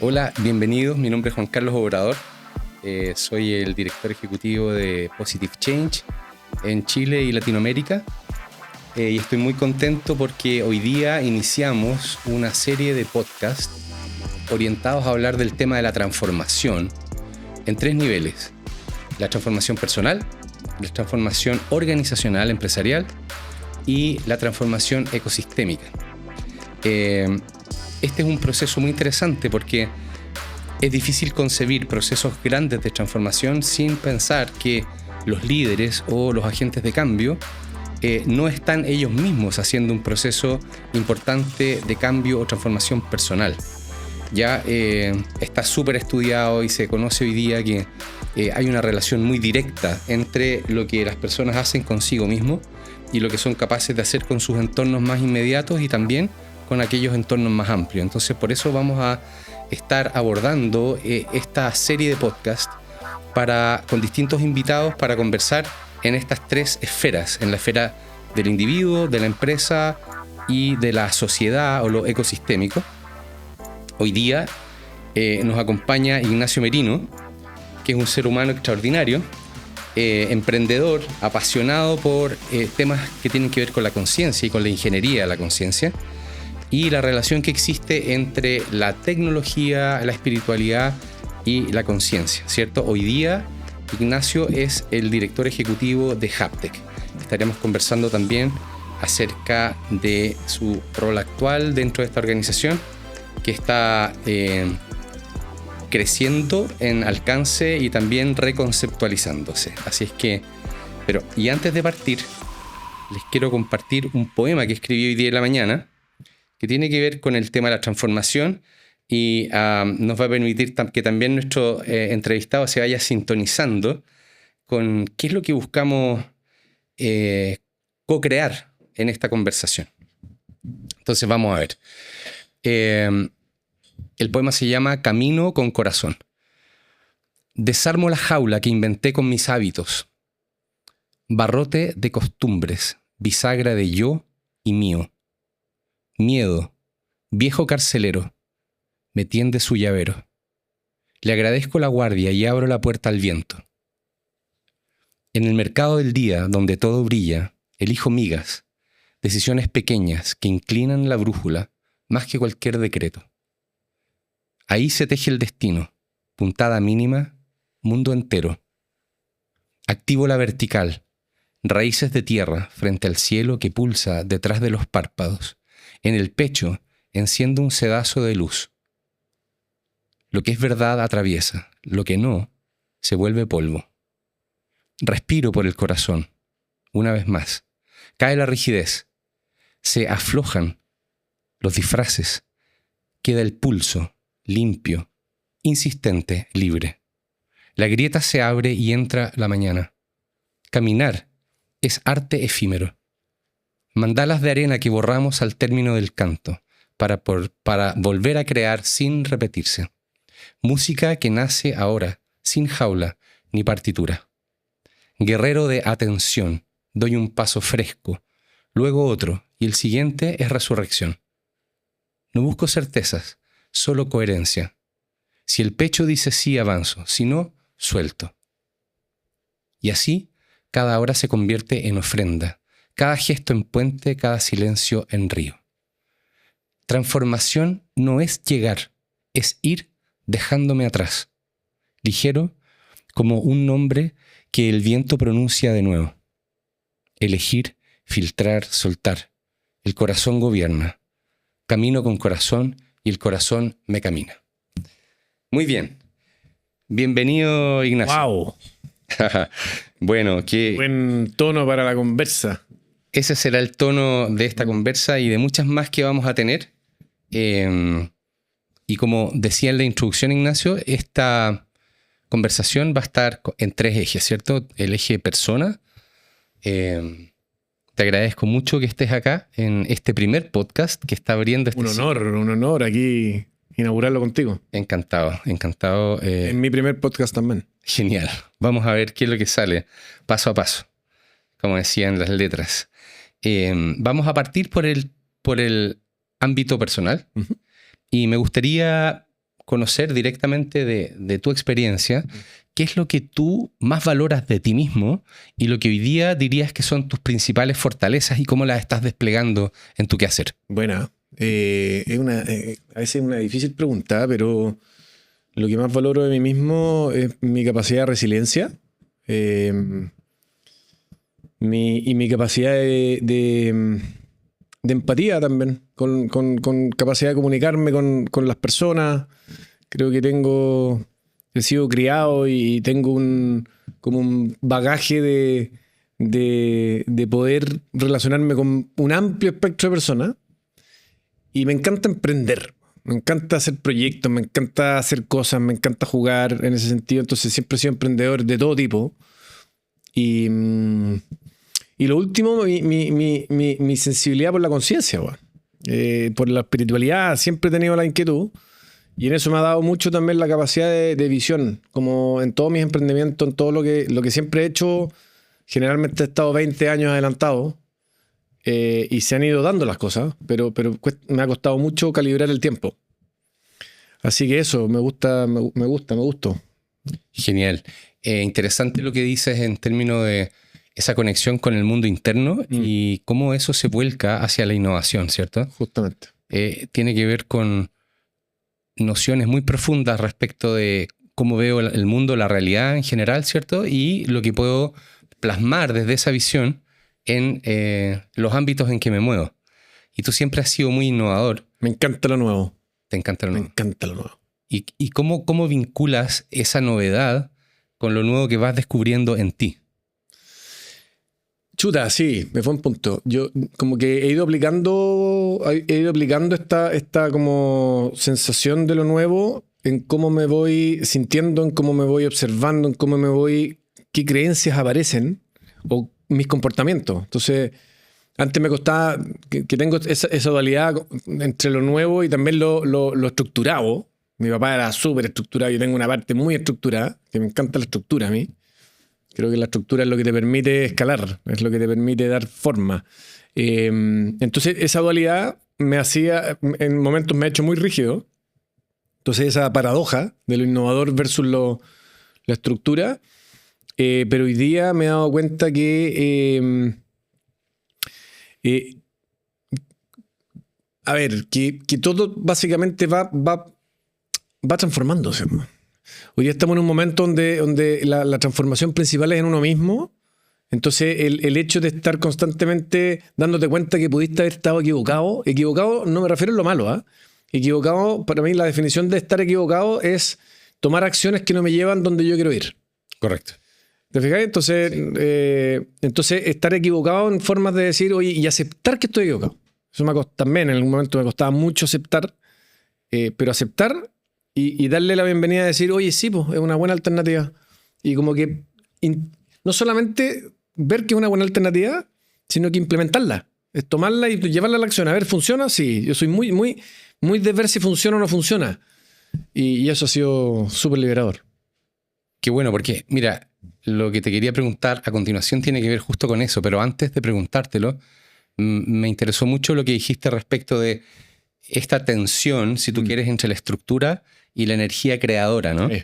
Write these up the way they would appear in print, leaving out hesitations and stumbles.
Hola, bienvenidos. Mi nombre es Juan Carlos Obrador. Soy el director ejecutivo de Positive Change en Chile y Latinoamérica. Y estoy muy contento porque hoy día iniciamos una serie de podcasts orientados a hablar del tema de la transformación en 3 niveles. La transformación personal, la transformación organizacional, empresarial y la transformación ecosistémica. Este es un proceso muy interesante porque es difícil concebir procesos grandes de transformación sin pensar que los líderes o los agentes de cambio no están ellos mismos haciendo un proceso importante de cambio o transformación personal. Ya está súper estudiado y se conoce hoy día que hay una relación muy directa entre lo que las personas hacen consigo mismos y lo que son capaces de hacer con sus entornos más inmediatos y también con aquellos entornos más amplios. Entonces, por eso vamos a estar abordando esta serie de podcasts con distintos invitados para conversar en estas 3 esferas, en la esfera del individuo, de la empresa y de la sociedad o lo ecosistémico. Hoy día nos acompaña Ignacio Merino, que es un ser humano extraordinario, emprendedor, apasionado por temas que tienen que ver con la conciencia y con la ingeniería de la conciencia y la relación que existe entre la tecnología, la espiritualidad y la conciencia, ¿cierto? Hoy día Ignacio es el director ejecutivo de Haptec. Estaremos conversando también acerca de su rol actual dentro de esta organización que está creciendo en alcance y también reconceptualizándose. Así es que, y antes de partir, les quiero compartir un poema que escribí hoy día en la mañana que tiene que ver con el tema de la transformación y nos va a permitir que también nuestro entrevistado se vaya sintonizando con qué es lo que buscamos co-crear en esta conversación. Entonces vamos a ver. El poema se llama Camino con corazón. Desarmo la jaula que inventé con mis hábitos, barrote de costumbres, bisagra de yo y mío. Miedo, viejo carcelero, me tiende su llavero. Le agradezco la guardia y abro la puerta al viento. En el mercado del día, donde todo brilla, elijo migas, decisiones pequeñas que inclinan la brújula más que cualquier decreto. Ahí se teje el destino, puntada mínima, mundo entero. Activo la vertical, raíces de tierra frente al cielo que pulsa detrás de los párpados. En el pecho enciendo un sedazo de luz. Lo que es verdad atraviesa, lo que no se vuelve polvo. Respiro por el corazón, una vez más. Cae la rigidez, se aflojan los disfraces, queda el pulso, limpio, insistente, libre. La grieta se abre y entra la mañana. Caminar es arte efímero. Mandalas de arena que borramos al término del canto, para volver a crear sin repetirse. Música que nace ahora, sin jaula ni partitura. Guerrero de atención, doy un paso fresco, luego otro, y el siguiente es resurrección. No busco certezas, solo coherencia. Si el pecho dice sí, avanzo, si no, suelto. Y así, cada hora se convierte en ofrenda. Cada gesto en puente, cada silencio en río. Transformación no es llegar, es ir dejándome atrás. Ligero como un nombre que el viento pronuncia de nuevo. Elegir, filtrar, soltar. El corazón gobierna. Camino con corazón y el corazón me camina. Muy bien. Bienvenido, Ignacio. ¡Wow! Bueno, buen tono para la conversa. Ese será el tono de esta conversa y de muchas más que vamos a tener. Y como decía en la introducción, Ignacio, esta conversación va a estar en 3 ejes, ¿cierto? El eje persona. Te agradezco mucho que estés acá en este primer podcast que está abriendo este Un honor aquí inaugurarlo contigo. Encantado. En mi primer podcast también. Genial. Vamos a ver qué es lo que sale paso a paso, como decían las letras. Vamos a partir por el ámbito personal. Uh-huh. Y me gustaría conocer directamente de tu experiencia qué es lo que tú más valoras de ti mismo y lo que hoy día dirías que son tus principales fortalezas y cómo las estás desplegando en tu quehacer. Buena. A veces es una difícil pregunta, pero lo que más valoro de mí mismo es mi capacidad de resiliencia y mi capacidad de empatía también, con capacidad de comunicarme con las personas. Creo que he sido criado y tengo como un bagaje de poder relacionarme con un amplio espectro de personas. Y me encanta emprender, me encanta hacer proyectos, me encanta hacer cosas, me encanta jugar en ese sentido. Entonces siempre he sido emprendedor de todo tipo. Y lo último, mi sensibilidad por la conciencia, por la espiritualidad. Siempre he tenido la inquietud. Y en eso me ha dado mucho también la capacidad de visión. Como en todos mis emprendimientos, en todo lo que siempre he hecho, generalmente he estado 20 años adelantado. Y se han ido dando las cosas, pero me ha costado mucho calibrar el tiempo. Así que eso, me gustó. Genial. Interesante lo que dices en términos de esa conexión con el mundo interno y cómo eso se vuelca hacia la innovación, ¿cierto? Justamente. Tiene que ver con nociones muy profundas respecto de cómo veo el mundo, la realidad en general, ¿cierto? Y lo que puedo plasmar desde esa visión en los ámbitos en que me muevo. Y tú siempre has sido muy innovador. Me encanta lo nuevo. Te encanta lo nuevo. Me encanta lo nuevo. ¿Y cómo vinculas esa novedad con lo nuevo que vas descubriendo en ti? Chuta, sí, me fue un punto. Yo como que he ido aplicando esta como sensación de lo nuevo en cómo me voy sintiendo, en cómo me voy observando, en cómo me voy, qué creencias aparecen o mis comportamientos. Entonces, antes me costaba que tengo esa dualidad entre lo nuevo y también lo estructurado. Mi papá era súper estructurado, yo tengo una parte muy estructurada, que me encanta la estructura a mí. Creo que la estructura es lo que te permite escalar, es lo que te permite dar forma. Entonces, esa dualidad en momentos me ha hecho muy rígido. Entonces, esa paradoja de lo innovador versus la estructura. Pero hoy día me he dado cuenta que todo básicamente va transformándose. Hoy día estamos en un momento donde la transformación principal es en uno mismo. Entonces el hecho de estar constantemente dándote cuenta que pudiste haber estado equivocado no me refiero a lo malo, equivocado, para mí la definición de estar equivocado es tomar acciones que no me llevan donde yo quiero ir. Correcto. ¿Te fijas? Entonces, sí. Entonces estar equivocado en formas de decir, oye, y aceptar que estoy equivocado. Eso también en algún momento me costaba mucho aceptar, pero aceptar y darle la bienvenida a decir, oye, sí, pues, es una buena alternativa. Y como que no solamente ver que es una buena alternativa, sino que implementarla. Es tomarla y llevarla a la acción. A ver, ¿funciona? Sí. Yo soy muy de ver si funciona o no funciona. Y eso ha sido súper liberador. Qué bueno, porque mira, lo que te quería preguntar a continuación tiene que ver justo con eso, pero antes de preguntártelo, me interesó mucho lo que dijiste respecto de esta tensión, si tú quieres, entre la estructura y la energía creadora, ¿no? Sí.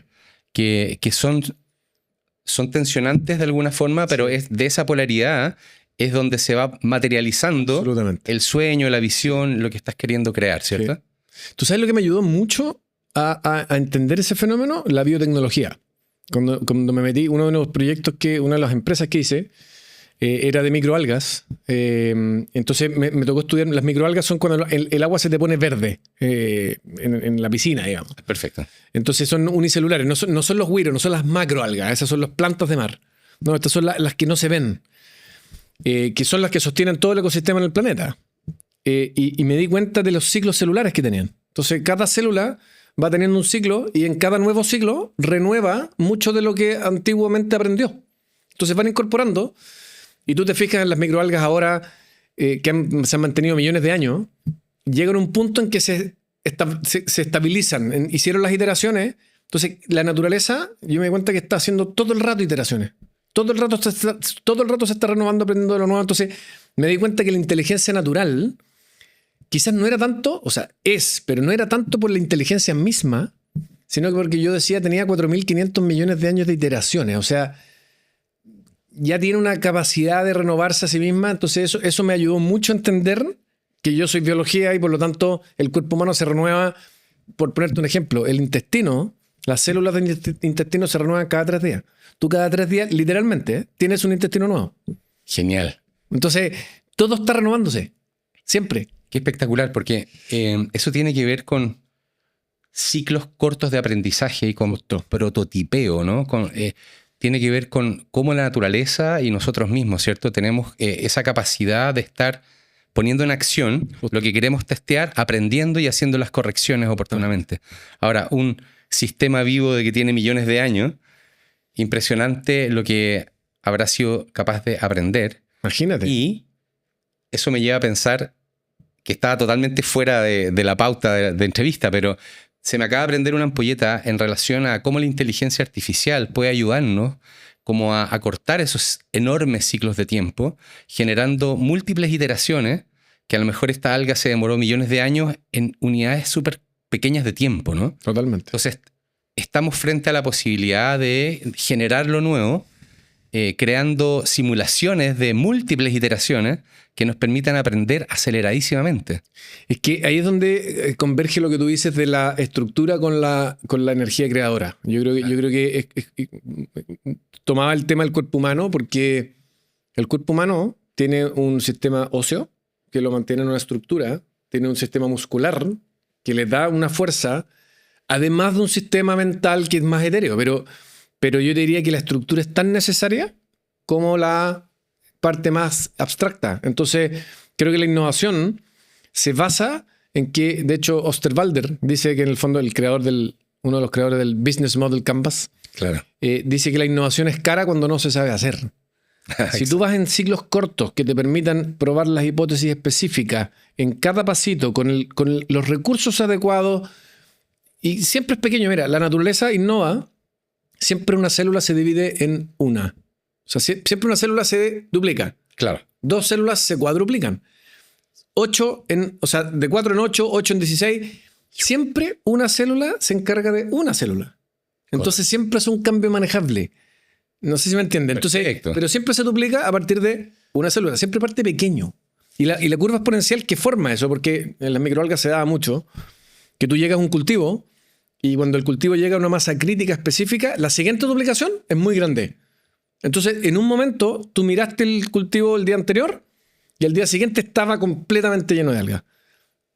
Que son tensionantes de alguna forma, pero es de esa polaridad es donde se va materializando el sueño, la visión, lo que estás queriendo crear, ¿cierto? Sí. ¿Tú sabes lo que me ayudó mucho a entender ese fenómeno? La biotecnología. Cuando me metí, uno de los proyectos una de las empresas que hice era de microalgas. Entonces me tocó estudiar. Las microalgas son cuando el agua se te pone verde en la piscina, digamos. Perfecto. Entonces son unicelulares, no son los güiros, no son las macroalgas, esas son las plantas de mar. No, estas son las que no se ven, que son las que sostienen todo el ecosistema en el planeta. Y me di cuenta de los ciclos celulares que tenían. Entonces cada célula va teniendo un ciclo y en cada nuevo ciclo renueva mucho de lo que antiguamente aprendió. Entonces van incorporando y tú te fijas en las microalgas ahora que se han mantenido millones de años, llegan a un punto en que se estabilizan, hicieron las iteraciones. Entonces la naturaleza, yo me di cuenta que está haciendo todo el rato iteraciones. Todo el rato se está renovando, aprendiendo de lo nuevo. Entonces me di cuenta que la inteligencia natural quizás no era tanto, o sea, pero no era tanto por la inteligencia misma, sino que porque yo decía tenía 4.500 millones de años de iteraciones. O sea, ya tiene una capacidad de renovarse a sí misma. Entonces eso me ayudó mucho a entender que yo soy biología y por lo tanto el cuerpo humano se renueva. Por ponerte un ejemplo, el intestino, las células del intestino se renuevan cada 3 días. Tú cada 3 días, literalmente, tienes un intestino nuevo. Genial. Entonces, todo está renovándose. Siempre. Qué espectacular, porque eso tiene que ver con ciclos cortos de aprendizaje y con prototipeo, ¿no? Tiene que ver con cómo la naturaleza y nosotros mismos, ¿cierto? Tenemos esa capacidad de estar poniendo en acción lo que queremos testear, aprendiendo y haciendo las correcciones oportunamente. Ahora, un sistema vivo de que tiene millones de años, impresionante lo que habrá sido capaz de aprender. Imagínate. Y eso me lleva a pensar que estaba totalmente fuera de la pauta de entrevista, pero se me acaba de prender una ampolleta en relación a cómo la inteligencia artificial puede ayudarnos como a acortar esos enormes ciclos de tiempo, generando múltiples iteraciones, que a lo mejor esta alga se demoró millones de años en unidades súper pequeñas de tiempo, ¿no? Totalmente. Entonces, estamos frente a la posibilidad de generar lo nuevo, creando simulaciones de múltiples iteraciones que nos permitan aprender aceleradísimamente. Es que ahí es donde converge lo que tú dices de la estructura con la energía creadora. Yo creo que tomaba el tema del cuerpo humano porque el cuerpo humano tiene un sistema óseo que lo mantiene en una estructura, tiene un sistema muscular que le da una fuerza, además de un sistema mental que es más etéreo. Pero yo diría que la estructura es tan necesaria como la parte más abstracta. Entonces, creo que la innovación se basa en que, de hecho, Osterwalder dice que en el fondo uno de los creadores del Business Model Canvas, Claro. dice que la innovación es cara cuando no se sabe hacer. Si tú vas en ciclos cortos que te permitan probar las hipótesis específicas en cada pasito con los recursos adecuados, y siempre es pequeño. Mira, la naturaleza innova, siempre una célula se divide en una. O sea, siempre una célula se duplica. Claro. 2 células se cuadruplican. 8 o sea, de 4 en 8, 8 en 16. Siempre una célula se encarga de una célula. Entonces siempre es un cambio manejable. No sé si me entiende. Entonces, Perfecto. pero siempre se duplica a partir de una célula. Siempre parte pequeño. Y la curva exponencial que forma eso, porque en las microalgas se daba mucho, que tú llegas a un cultivo y cuando el cultivo llega a una masa crítica específica, la siguiente duplicación es muy grande. Entonces, en un momento, tú miraste el cultivo el día anterior y al día siguiente estaba completamente lleno de algas.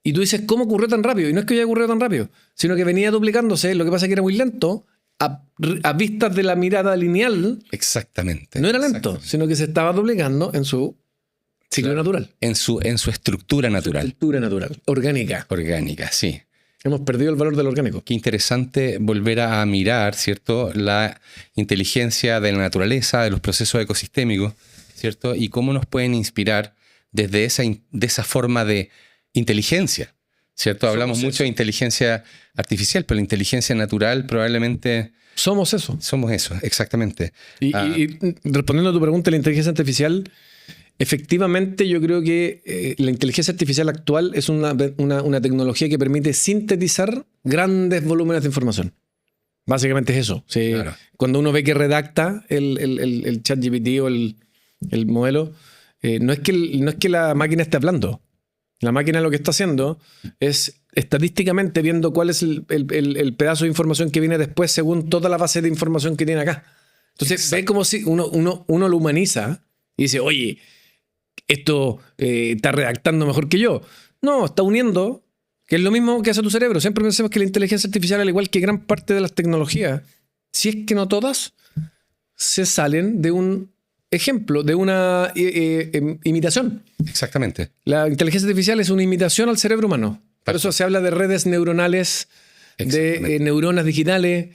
Y tú dices, ¿cómo ocurrió tan rápido? Y no es que haya ocurrido tan rápido, sino que venía duplicándose. Lo que pasa es que era muy lento. A vistas de la mirada lineal, Exactamente. no era lento, sino que se estaba duplicando en su ciclo natural. En su estructura natural. Estructura natural, orgánica. Orgánica, sí. Hemos perdido el valor del orgánico. Qué interesante volver a mirar, ¿cierto?, la inteligencia de la naturaleza, de los procesos ecosistémicos, ¿cierto? Y cómo nos pueden inspirar desde esa forma de inteligencia, ¿cierto? Hablamos mucho de inteligencia artificial, pero la inteligencia natural probablemente... Somos eso. Somos eso, exactamente. Y respondiendo a tu pregunta, la inteligencia artificial, efectivamente yo creo que la inteligencia artificial actual es una tecnología que permite sintetizar grandes volúmenes de información. Básicamente es eso. Sí, Claro. Cuando uno ve que redacta el ChatGPT o el modelo, no es que la máquina esté hablando. La máquina lo que está haciendo es estadísticamente viendo cuál es el pedazo de información que viene después según toda la base de información que tiene acá. Entonces, Exacto. ve como si uno lo humaniza y dice, oye, esto está redactando mejor que yo. No, está uniendo, que es lo mismo que hace tu cerebro. Siempre pensemos que la inteligencia artificial, al igual que gran parte de las tecnologías, si es que no todas, se salen de un ejemplo, de una imitación. Exactamente. La inteligencia artificial es una imitación al cerebro humano. Por eso se habla de redes neuronales, de neuronas digitales.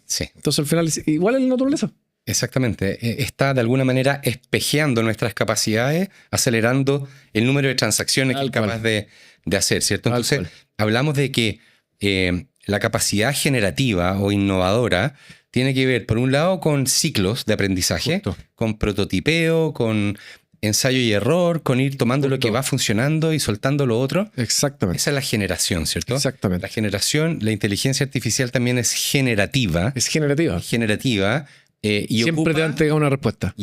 Sí. Entonces, al final, es igual en la naturaleza. Exactamente. Está de alguna manera espejeando nuestras capacidades, acelerando el número de transacciones que es capaz de hacer, ¿cierto? Entonces, hablamos de que la capacidad generativa o innovadora tiene que ver, por un lado, con ciclos de aprendizaje, Justo. con prototipeo, con ensayo y error, con ir tomando lo Justo. que va funcionando y soltando lo otro. Exactamente. Esa es la generación, ¿cierto? Exactamente. La generación, la inteligencia artificial también es generativa. Es generativa. Generativa. Y Siempre te va a entregar una respuesta.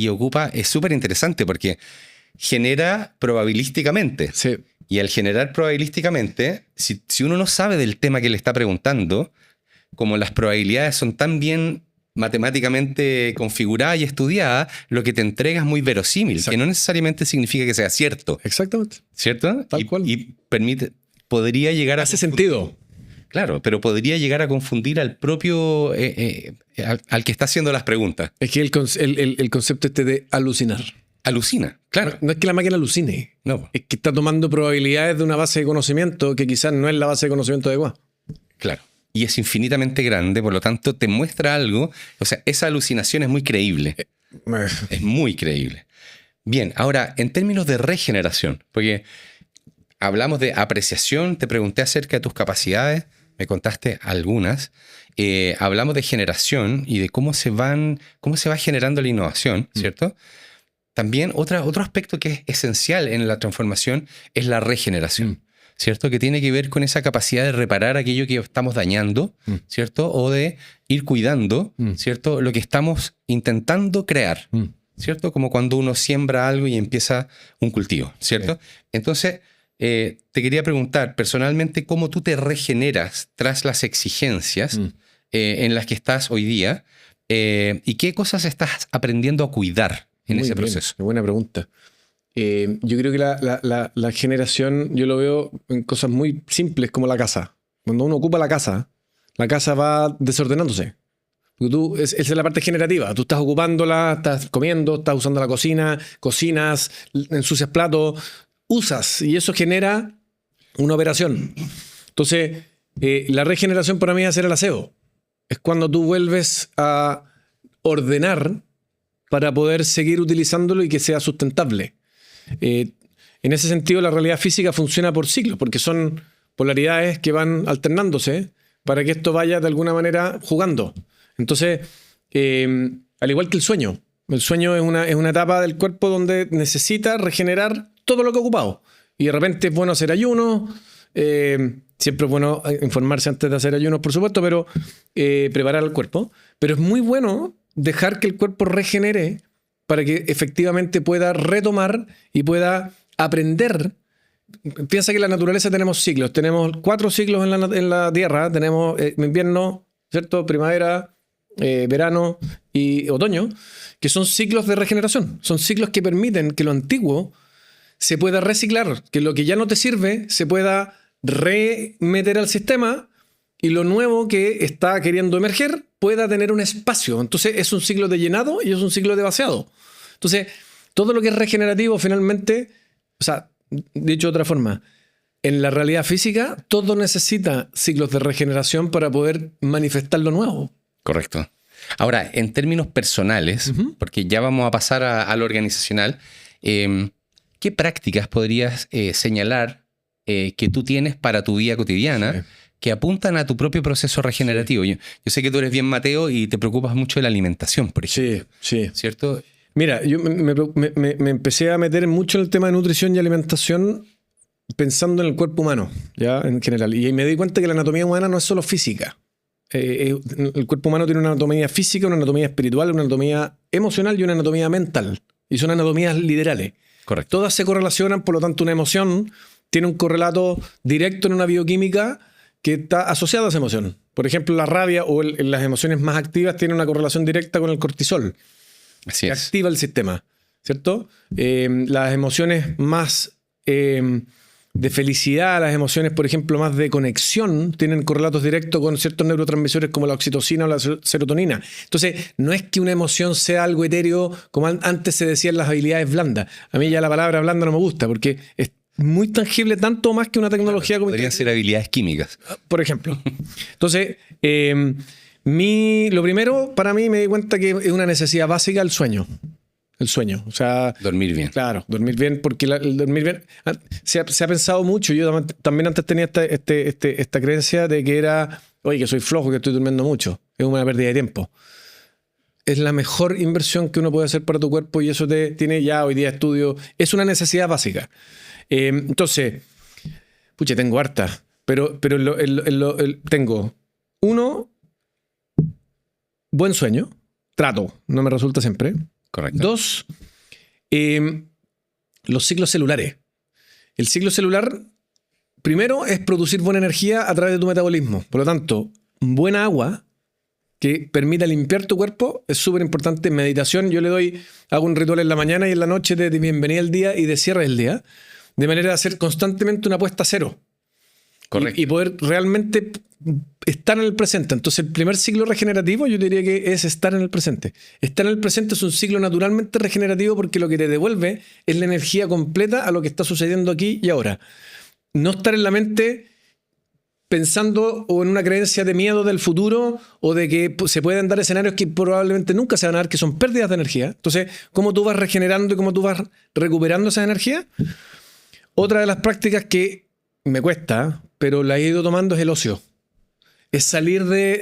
es súper interesante porque genera probabilísticamente. Sí. Y al generar probabilísticamente, si uno no sabe del tema que le está preguntando, como las probabilidades son tan bien matemáticamente configuradas y estudiadas, lo que te entrega es muy verosímil, Exacto. que no necesariamente significa que sea cierto, Exactamente. ¿cierto? Tal cual. Y podría llegar a... Hace sentido. Claro, pero podría llegar a confundir al propio... al que está haciendo las preguntas. Es que el concepto este de alucinar. Alucina, claro. No es que la máquina alucine. No, Es que está tomando probabilidades de una base de conocimiento que quizás no es la base de conocimiento adecuada. claro. Y es infinitamente grande, por lo tanto te muestra algo. O sea, esa alucinación es muy creíble. Es muy creíble. Bien, ahora, en términos de regeneración, porque hablamos de apreciación, te pregunté acerca de tus capacidades, me contaste algunas. Hablamos de generación y de cómo se va generando la innovación, ¿cierto? También otro aspecto que es esencial en la transformación es la regeneración, ¿cierto? Que tiene que ver con esa capacidad de reparar aquello que estamos dañando, ¿cierto? O de ir cuidando, ¿cierto? Lo que estamos intentando crear, ¿cierto? Como cuando uno siembra algo y empieza un cultivo, ¿cierto? Sí. Entonces, te quería preguntar personalmente cómo tú te regeneras tras las exigencias en las que estás hoy día y qué cosas estás aprendiendo a cuidar en Muy ese bien, proceso. qué buena pregunta. Yo creo que la generación, yo lo veo en cosas muy simples como la casa. Cuando uno ocupa la casa va desordenándose. Porque esa es la parte generativa. Tú estás ocupándola, estás comiendo, estás usando la cocina, cocinas, ensucias platos, usas y eso genera una operación. Entonces, la regeneración para mí es hacer el aseo. Es cuando tú vuelves a ordenar para poder seguir utilizándolo y que sea sustentable. En ese sentido, la realidad física funciona por ciclos, porque son polaridades que van alternándose para que esto vaya de alguna manera jugando. Entonces, al igual que el sueño es una etapa del cuerpo donde necesita regenerar todo lo que ha ocupado. Y de repente es bueno hacer ayuno, siempre es bueno informarse antes de hacer ayunos, por supuesto, pero preparar el cuerpo. Pero es muy bueno dejar que el cuerpo regenere para que efectivamente pueda retomar y pueda aprender. Piensa que en la naturaleza tenemos ciclos. Tenemos 4 ciclos en la Tierra. Tenemos invierno, ¿cierto? Primavera, verano y otoño, que son ciclos de regeneración. Son ciclos que permiten que lo antiguo se pueda reciclar, que lo que ya no te sirve se pueda remeter al sistema y lo nuevo que está queriendo emerger pueda tener un espacio. Entonces es un ciclo de llenado y es un ciclo de vaciado. Entonces, todo lo que es regenerativo finalmente, o sea, dicho de otra forma, en la realidad física todo necesita ciclos de regeneración para poder manifestar lo nuevo. Correcto. Ahora, en términos personales, porque ya vamos a pasar a lo organizacional, ¿qué prácticas podrías señalar que tú tienes para tu vida cotidiana que apuntan a tu propio proceso regenerativo? Yo sé que tú eres bien Mateo y te preocupas mucho de la alimentación, por ejemplo. Sí. ¿Cierto? Mira, yo me empecé a meter mucho en el tema de nutrición y alimentación pensando en el cuerpo humano, ya en general. Y me di cuenta que la anatomía humana no es solo física. El cuerpo humano tiene una anatomía física, una anatomía espiritual, una anatomía emocional y una anatomía mental. Y son anatomías literales. Correcto. Todas se correlacionan, por lo tanto una emoción tiene un correlato directo en una bioquímica que está asociada a esa emoción. Por ejemplo, la rabia o las emociones más activas tienen una correlación directa con el cortisol. Así Que es. activa el sistema, ¿cierto? Las emociones más de felicidad, las emociones, por ejemplo, más de conexión, tienen correlatos directos con ciertos neurotransmisores como la oxitocina o la serotonina. Entonces, no es que una emoción sea algo etéreo, como antes se decía en las habilidades blandas. A mí ya la palabra blanda no me gusta, porque es muy tangible, tanto más que una tecnología como... Podrían ser habilidades químicas. Por ejemplo. Entonces, lo primero, para mí, me di cuenta que es una necesidad básica el sueño. El sueño. O sea, Dormir bien. claro, dormir bien, porque el dormir bien se ha pensado mucho. Yo también antes tenía esta creencia de que era, oye, que soy flojo, que estoy durmiendo mucho. Es una pérdida de tiempo. es la mejor inversión que uno puede hacer para tu cuerpo y eso tiene ya hoy día estudio. Es una necesidad básica. Entonces, pucha, tengo harta, pero tengo uno, buen sueño, trato, no me resulta siempre. Correcto. 2, los ciclos celulares. El ciclo celular, primero, es producir buena energía a través de tu metabolismo. Por lo tanto, buena agua que permita limpiar tu cuerpo es súper importante. Meditación, yo hago un ritual en la mañana y en la noche de bienvenida al día y de cierre del día, de manera de hacer constantemente una puesta a cero. Correcto. Y poder realmente estar en el presente. Entonces, el primer ciclo regenerativo yo diría que es estar en el presente. Estar en el presente es un ciclo naturalmente regenerativo porque lo que te devuelve es la energía completa a lo que está sucediendo aquí y ahora. No estar en la mente pensando o en una creencia de miedo del futuro o de que se pueden dar escenarios que probablemente nunca se van a dar, que son pérdidas de energía. Entonces, ¿cómo tú vas regenerando y cómo tú vas recuperando esa energía? Otra de las prácticas que me cuesta, pero la he ido tomando, es el ocio. Es salir de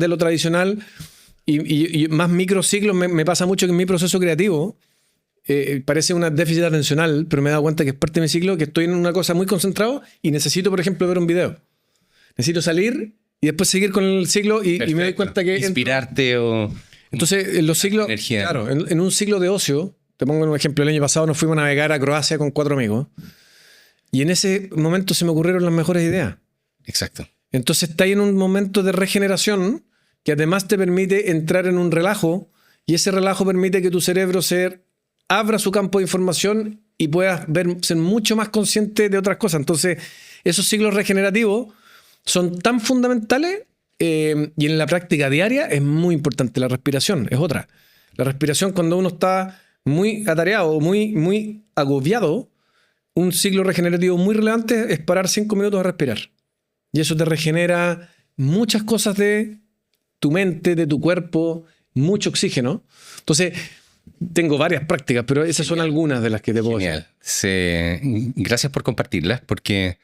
lo tradicional y más microciclos. Me pasa mucho que en mi proceso creativo parece un déficit atencional, pero me he dado cuenta que es parte de mi ciclo, que estoy en una cosa muy concentrado y necesito, por ejemplo, ver un video. Necesito salir y después seguir con el ciclo y me doy cuenta que... Inspirarte o... Entonces, en los ciclos... Energía. Claro, en un ciclo de ocio, te pongo un ejemplo, el año pasado nos fuimos a navegar a Croacia con 4 amigos y en ese momento se me ocurrieron las mejores ideas. Exacto. Entonces está ahí en un momento de regeneración que además te permite entrar en un relajo y ese relajo permite que tu cerebro abra su campo de información y puedas ser mucho más consciente de otras cosas. Entonces, esos ciclos regenerativos son tan fundamentales y en la práctica diaria es muy importante. La respiración es otra. La respiración, cuando uno está muy atareado, muy agobiado, un ciclo regenerativo muy relevante es parar 5 minutos a respirar. Y eso te regenera muchas cosas de tu mente, de tu cuerpo, mucho oxígeno. Entonces, tengo varias prácticas, pero esas son algunas de las que te puedo decir. Genial. Gracias por compartirlas, porque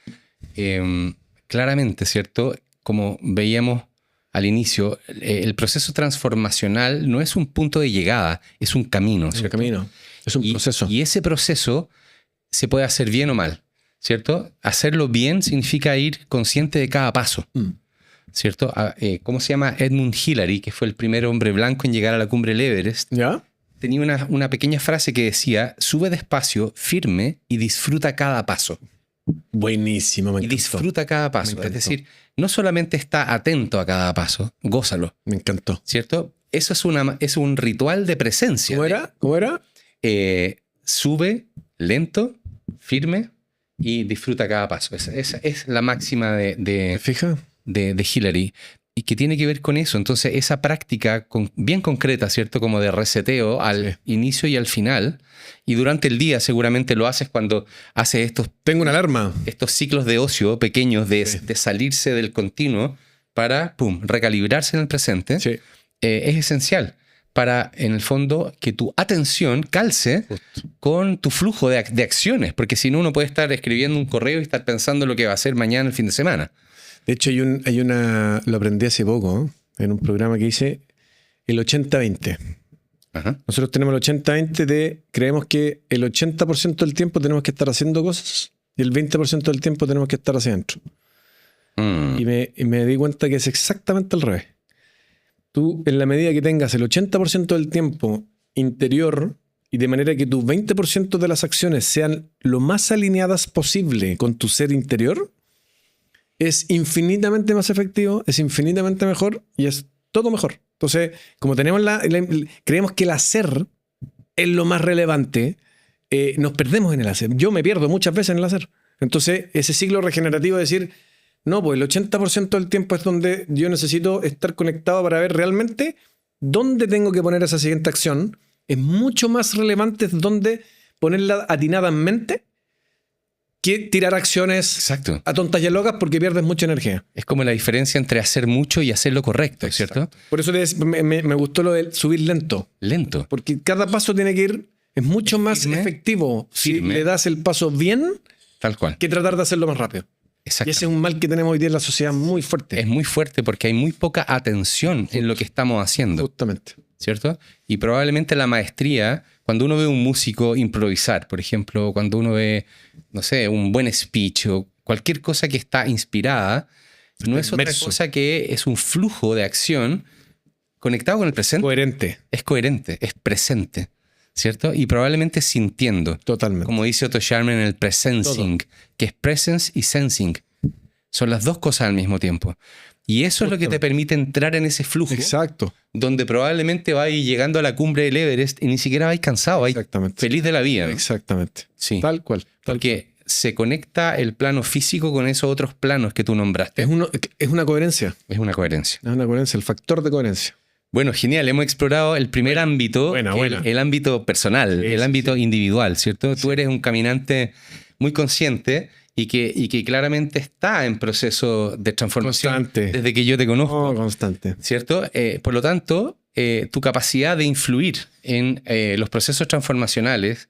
claramente, ¿cierto? Como veíamos al inicio, el proceso transformacional no es un punto de llegada, es un camino, ¿cierto? Es un camino, es un proceso. Y ese proceso se puede hacer bien o mal, ¿cierto? Hacerlo bien significa ir consciente de cada paso, ¿cierto? ¿Cómo se llama? Edmund Hillary, que fue el primer hombre blanco en llegar a la cumbre del Everest. ¿Ya? Tenía una pequeña frase que decía: sube despacio, firme y disfruta cada paso. Buenísimo, me Y encantó. disfruta cada paso. Me Es encantó. decir, no solamente está atento a cada paso, gózalo, Me encantó. ¿cierto? Eso es un ritual de presencia. ¿Cómo era? ¿Cómo era? Sube lento, firme y disfruta cada paso. Esa es la máxima ¿Te fijas? de Hillary. Y que tiene que ver con eso. Entonces, esa práctica bien concreta, ¿cierto? Como de reseteo al inicio y al final. Y durante el día seguramente lo haces cuando haces Tengo una alarma. estos ciclos de ocio pequeños de salirse del continuo para, recalibrarse en el presente. Sí. Es esencial para, en el fondo, que tu atención calce con tu flujo de acciones. Porque si no, uno puede estar escribiendo un correo y estar pensando lo que va a hacer mañana el fin de semana. De hecho, lo aprendí hace poco, en un programa que hice, el 80-20. Ajá. Nosotros tenemos el 80-20 creemos que el 80% del tiempo tenemos que estar haciendo cosas y el 20% del tiempo tenemos que estar hacia adentro. Y me di cuenta que es exactamente al revés. Tú, en la medida que tengas el 80% del tiempo interior y de manera que tu 20% de las acciones sean lo más alineadas posible con tu ser interior, es infinitamente más efectivo, es infinitamente mejor y es todo mejor. Entonces, como tenemos creemos que el hacer es lo más relevante, nos perdemos en el hacer. Yo me pierdo muchas veces en el hacer. Entonces, ese ciclo regenerativo de decir, no, pues el 80% del tiempo es donde yo necesito estar conectado para ver realmente dónde tengo que poner esa siguiente acción. Es mucho más relevante dónde ponerla atinada en mente que tirar acciones Exacto. a tontas y a locas porque pierdes mucha energía. Es como la diferencia entre hacer mucho y hacer lo correcto, ¿cierto? Por eso me gustó lo de subir lento. Lento. Porque cada paso tiene que ir, es mucho más Firme. efectivo si Firme. le das el paso bien Tal cual. que tratar de hacerlo más rápido. Y ese Exactamente. es un mal que tenemos hoy día en la sociedad muy fuerte. Es muy fuerte porque hay muy poca atención en lo que estamos haciendo, Justamente. ¿cierto? Y probablemente la maestría, cuando uno ve a un músico improvisar, por ejemplo, cuando uno ve, no sé, un buen speech o cualquier cosa que está inspirada, no es otra inmerso. cosa que es un flujo de acción conectado con el presente. Coherente. Es coherente, es presente, ¿cierto? Y probablemente sintiendo. Totalmente. Como dice Otto Scharmer en el presencing, que es presence y sensing. Son las dos cosas al mismo tiempo. Y eso es lo que te permite entrar en ese flujo, Exacto. donde probablemente vais llegando a la cumbre del Everest y ni siquiera vais cansado, vais Exactamente. feliz de la vida, ¿no? Exactamente. Sí. Tal cual. Porque se conecta el plano físico con esos otros planos que tú nombraste. Es una coherencia. Es una coherencia. Es una coherencia, el factor de coherencia. Bueno, genial. Hemos explorado el primer ámbito, buena. El ámbito personal, Sí, el sí, ámbito individual, ¿cierto? Tú eres un caminante muy consciente y que claramente está en proceso de transformación Constante. desde que yo te conozco, Oh, constante. ¿cierto? Por lo tanto, tu capacidad de influir en los procesos transformacionales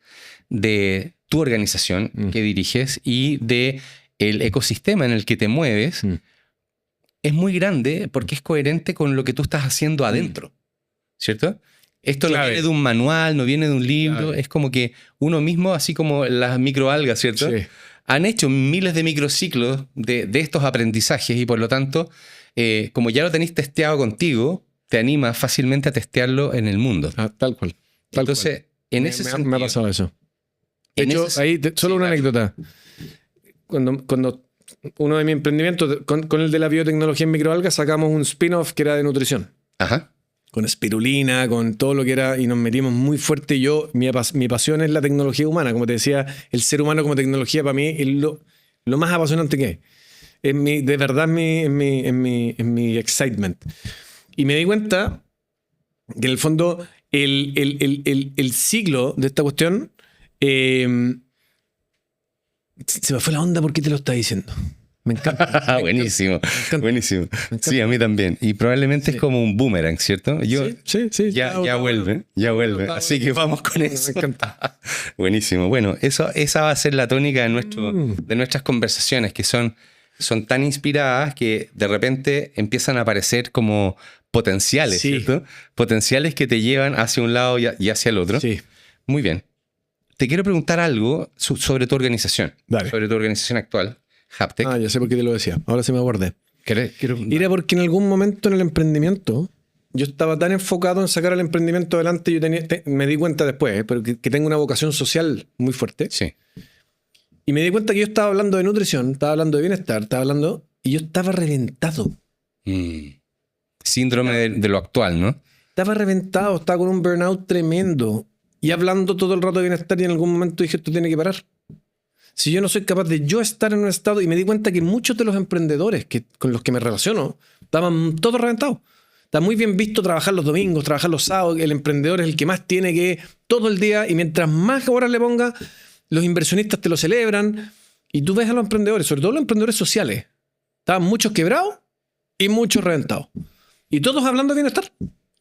de tu organización que diriges y de el ecosistema en el que te mueves es muy grande porque es coherente con lo que tú estás haciendo adentro, ¿cierto? Esto no Clave. viene de un manual, no viene de un libro, Clave. es como que uno mismo, así como las microalgas, ¿cierto? Sí. Han hecho miles de microciclos de estos aprendizajes y por lo tanto, como ya lo tenéis testeado contigo, te anima fácilmente a testearlo en el mundo. Ah, tal cual. Tal Entonces, cual. en Me- ese me, ha- sentido, me ha pasado eso. De en hecho, ese- ahí, solo sí, una dale. anécdota. Cuando uno de mis emprendimientos, con el de la biotecnología en microalgas, sacamos un spin-off que era de nutrición. Ajá. Con espirulina, con todo lo que era, y nos metimos muy fuerte. Mi pasión es la tecnología humana. Como te decía, el ser humano como tecnología para mí es lo más apasionante que hay. De verdad es mi excitement. Y me di cuenta que en el fondo el ciclo de esta cuestión se me fue la onda porque te lo está diciendo. Me encanta. Buenísimo, encanta. buenísimo. encanta. Sí, a mí también. Y probablemente Sí. es como un boomerang, ¿cierto? Yo, Sí. ya vuelve, ya vuelve. está Así que vamos con eso. Me encanta. Buenísimo. Bueno, esa va a ser la tónica de nuestras conversaciones, que son tan inspiradas que de repente empiezan a aparecer como potenciales, Sí. ¿cierto? Potenciales que te llevan hacia un lado y hacia el otro. Sí. Muy bien. Te quiero preguntar algo sobre tu organización, Dale. sobre tu organización actual, Haptec. Ah, ya sé por qué te lo decía. Ahora sí me acordé. Quiero- Era porque en algún momento en el emprendimiento yo estaba tan enfocado en sacar el emprendimiento adelante, me di cuenta después, pero que tengo una vocación social muy fuerte. Sí. Y me di cuenta que yo estaba hablando de nutrición, estaba hablando de bienestar, y yo estaba reventado. Síndrome de lo actual, ¿no? Estaba reventado, estaba con un burnout tremendo. Y hablando todo el rato de bienestar y en algún momento dije, esto tiene que parar. Si yo no soy capaz de yo estar en un estado, y me di cuenta que muchos de los emprendedores con los que me relaciono estaban todos reventados. Está muy bien visto trabajar los domingos, trabajar los sábados. El emprendedor es el que más tiene que todo el día, y mientras más horas le ponga, los inversionistas te lo celebran. Y tú ves a los emprendedores, sobre todo los emprendedores sociales, estaban muchos quebrados y muchos reventados. Y todos hablando de bienestar.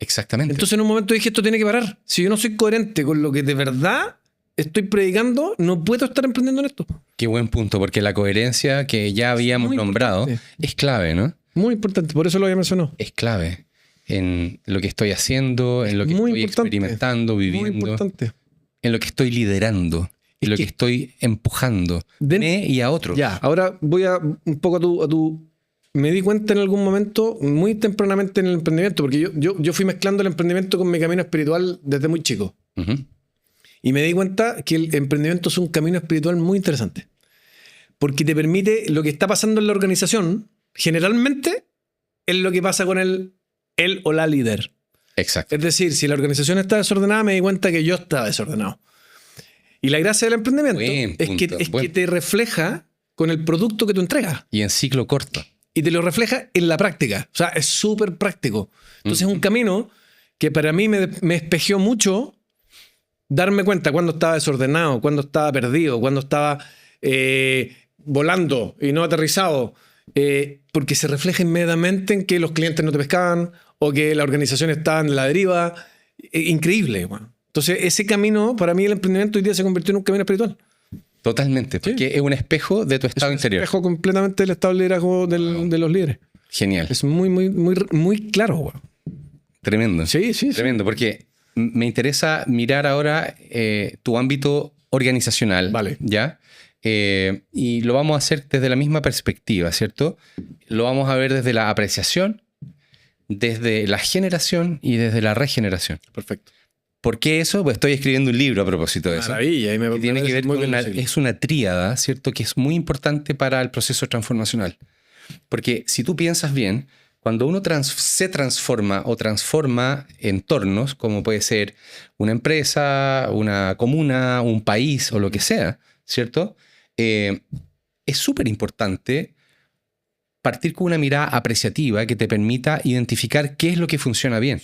Exactamente. Entonces en un momento dije, esto tiene que parar. Si yo no soy coherente con lo que de verdad estoy predicando, no puedo estar emprendiendo en esto. Qué buen punto, porque la coherencia que ya habíamos muy nombrado importante. es clave, ¿no? Muy importante, por eso lo había mencionado. Es clave en lo que estoy haciendo, en lo que Muy estoy importante. experimentando, Muy viviendo, importante. en lo que estoy liderando, en lo que estoy empujando y a otros. Ya, ahora voy a un poco a tu... Me di cuenta en algún momento, muy tempranamente en el emprendimiento, porque yo fui mezclando el emprendimiento con mi camino espiritual desde muy chico. Ujú. Y me di cuenta que el emprendimiento es un camino espiritual muy interesante. Porque te permite lo que está pasando en la organización, generalmente es lo que pasa con él o la líder. Exacto. Es decir, si la organización está desordenada, me di cuenta que yo estaba desordenado. Y la gracia del emprendimiento Buen es punto, que buen. te refleja con el producto que tú entregas. Y en ciclo corto. Y te lo refleja en la práctica. O sea, es súper práctico. Entonces es un camino que para mí me espejeó mucho darme cuenta cuando estaba desordenado, cuando estaba perdido, cuando estaba volando y no aterrizado. Porque se refleja inmediatamente en que los clientes no te pescaban o que la organización está en la deriva. Increíble. Bueno. Entonces ese camino, para mí el emprendimiento hoy día se convirtió en un camino espiritual. Totalmente, porque es un espejo de tu estado interior. Es un espejo completamente del estado de liderazgo de los líderes. Genial. Es muy claro, güey. Tremendo. Sí. Tremendo, porque me interesa mirar ahora tu ámbito organizacional. Vale. ¿Ya? Y lo vamos a hacer desde la misma perspectiva, ¿cierto? Lo vamos a ver desde la apreciación, desde la generación y desde la regeneración. Perfecto. ¿Por qué eso? Pues estoy escribiendo un libro a propósito de eso. Maravilla. Que tiene que ver con es una tríada, ¿cierto? Que es muy importante para el proceso transformacional. Porque si tú piensas bien, cuando uno se transforma o transforma entornos, como puede ser una empresa, una comuna, un país o lo que sea, ¿cierto? Es súper importante partir con una mirada apreciativa que te permita identificar qué es lo que funciona bien.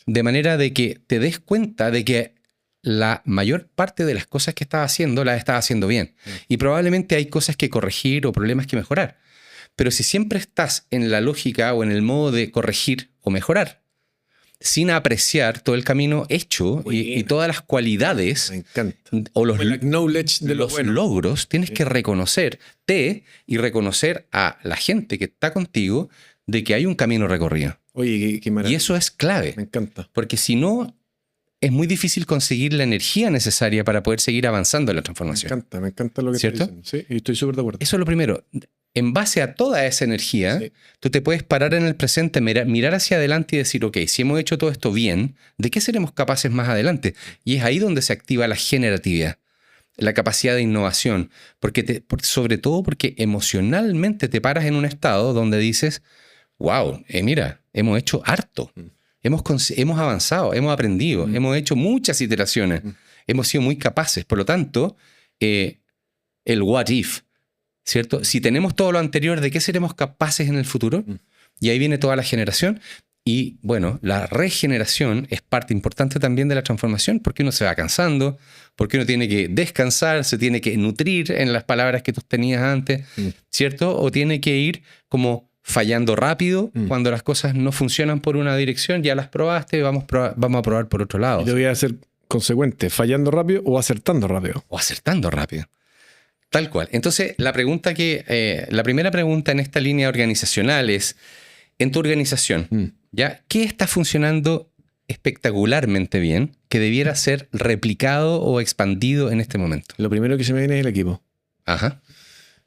De manera de que te des cuenta de que la mayor parte de las cosas que estás haciendo las estás haciendo bien. Y probablemente hay cosas que corregir o problemas que mejorar. Pero si siempre estás en la lógica o en el modo de corregir o mejorar, sin apreciar todo el camino hecho y todas las cualidades o los knowledge de los logros, tienes que reconocerte y reconocer a la gente que está contigo de que hay un camino recorrido. Oye, qué maravilla. Y eso es clave. Me encanta. Porque si no, es muy difícil conseguir la energía necesaria para poder seguir avanzando en la transformación. Me encanta lo que ¿cierto? estás diciendo. Sí, y estoy súper de acuerdo. Eso es lo primero. En base a toda esa energía, tú te puedes parar en el presente, mirar hacia adelante y decir, ok, si hemos hecho todo esto bien, ¿de qué seremos capaces más adelante? Y es ahí donde se activa la generatividad, la capacidad de innovación, sobre todo porque emocionalmente te paras en un estado donde dices, wow, mira, hemos hecho harto, hemos avanzado, hemos aprendido, hemos hecho muchas iteraciones, hemos sido muy capaces. Por lo tanto, el what if, ¿cierto? Si tenemos todo lo anterior, ¿de qué seremos capaces en el futuro? Y ahí viene toda la generación. Y bueno, la regeneración es parte importante también de la transformación, porque uno se va cansando, porque uno tiene que descansar, se tiene que nutrir en las palabras que tú tenías antes, ¿cierto? O tiene que ir como fallando rápido cuando las cosas no funcionan por una dirección, ya las probaste, vamos a probar por otro lado. Yo voy a ser consecuente, fallando rápido o acertando rápido. O acertando rápido. Tal cual. Entonces, la primera pregunta en esta línea organizacional es, en tu organización, ¿ya? ¿Qué está funcionando espectacularmente bien que debiera ser replicado o expandido en este momento? Lo primero que se me viene es el equipo. Ajá.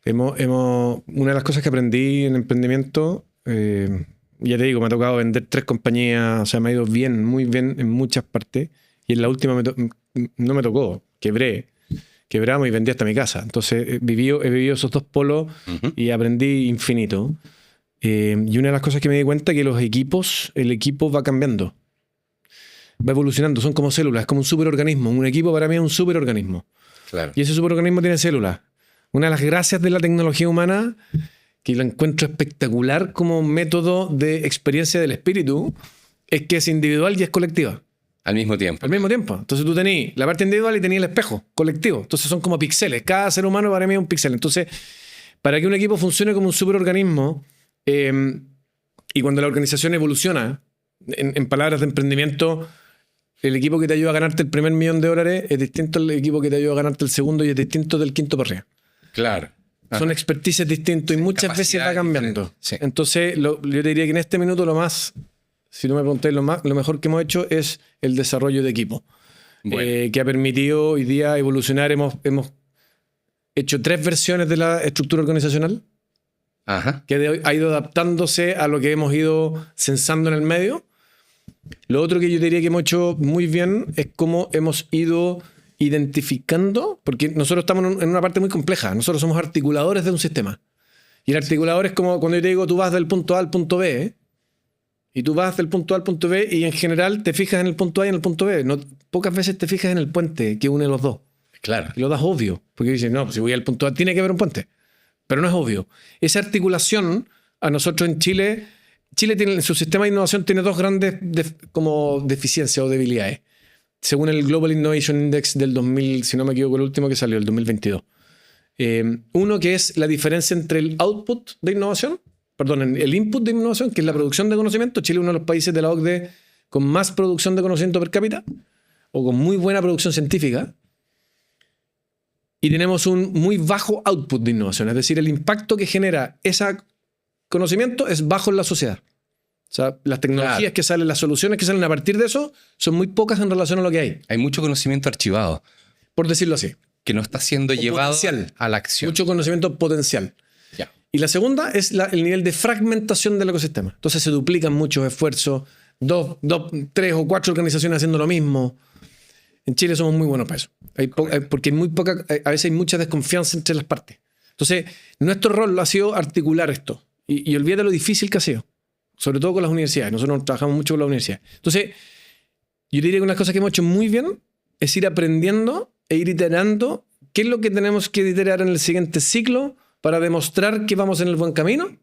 Una de las cosas que aprendí en emprendimiento, ya te digo, me ha tocado vender 3 compañías, o sea, me ha ido bien, muy bien en muchas partes, y en la última no me tocó, quebramos y vendí hasta mi casa. Entonces he vivido esos dos polos y aprendí infinito. Y una de las cosas que me di cuenta es que el equipo va cambiando, va evolucionando, son como células, es como un superorganismo. Un equipo para mí es un superorganismo. Claro. Y ese superorganismo tiene células. Una de las gracias de la tecnología humana, que lo encuentro espectacular como método de experiencia del espíritu, es que es individual y es colectiva. Al mismo tiempo. Al mismo tiempo. Entonces tú tenías la parte individual y tenías el espejo colectivo. Entonces son como píxeles. Cada ser humano para mí es un píxel. Entonces, para que un equipo funcione como un superorganismo, y cuando la organización evoluciona, en palabras de emprendimiento, el equipo que te ayuda a ganarte el primer $1.000.000 es distinto al equipo que te ayuda a ganarte el segundo y es distinto del quinto para arriba. Claro. Son expertices distintos y muchas veces va cambiando. Sí. Entonces, yo te diría que en este minuto si no me preguntáis, lo mejor que hemos hecho es el desarrollo de equipo. Bueno. Que ha permitido hoy día evolucionar. Hemos hecho 3 versiones de la estructura organizacional. Ajá. Que ha ido adaptándose a lo que hemos ido censando en el medio. Lo otro que yo diría que hemos hecho muy bien es cómo hemos ido identificando, porque nosotros estamos en una parte muy compleja. Nosotros somos articuladores de un sistema. Y el articulador es como cuando yo te digo, tú vas del punto A al punto B, y tú vas del punto A al punto B y en general te fijas en el punto A y en el punto B. Pocas veces te fijas en el puente que une los dos. Claro. Y lo das obvio, porque dices, no, si voy al punto A tiene que haber un puente. Pero no es obvio. Esa articulación, a nosotros en Chile tiene, su sistema de innovación tiene 2 grandes como deficiencias o debilidades. Según el Global Innovation Index del 2000, si no me equivoco, el último que salió, el 2022. Uno que es la diferencia entre el output de innovación, el input de innovación, que es la producción de conocimiento. Chile es uno de los países de la OCDE con más producción de conocimiento per cápita, o con muy buena producción científica. y tenemos un muy bajo output de innovación. Es decir, el impacto que genera ese conocimiento es bajo en la sociedad. O sea, las tecnologías que salen, las soluciones que salen a partir de eso son muy pocas en relación a lo que hay. Hay mucho conocimiento archivado Por decirlo así. que no está siendo llevado a la acción. Mucho conocimiento potencial. Ya. Y la segunda es el nivel de fragmentación del ecosistema. Entonces se duplican muchos esfuerzos, 3 o 4 organizaciones haciendo lo mismo. En Chile somos muy buenos para eso. Porque a veces hay mucha desconfianza entre las partes. Entonces, nuestro rol ha sido articular esto. Y olvídate lo difícil que ha sido. Sobre todo con las universidades. Nosotros trabajamos mucho con las universidades. Entonces, yo diría que una de las cosas que hemos hecho muy bien es ir aprendiendo e ir iterando qué es lo que tenemos que iterar en el siguiente ciclo para demostrar que vamos en el buen camino.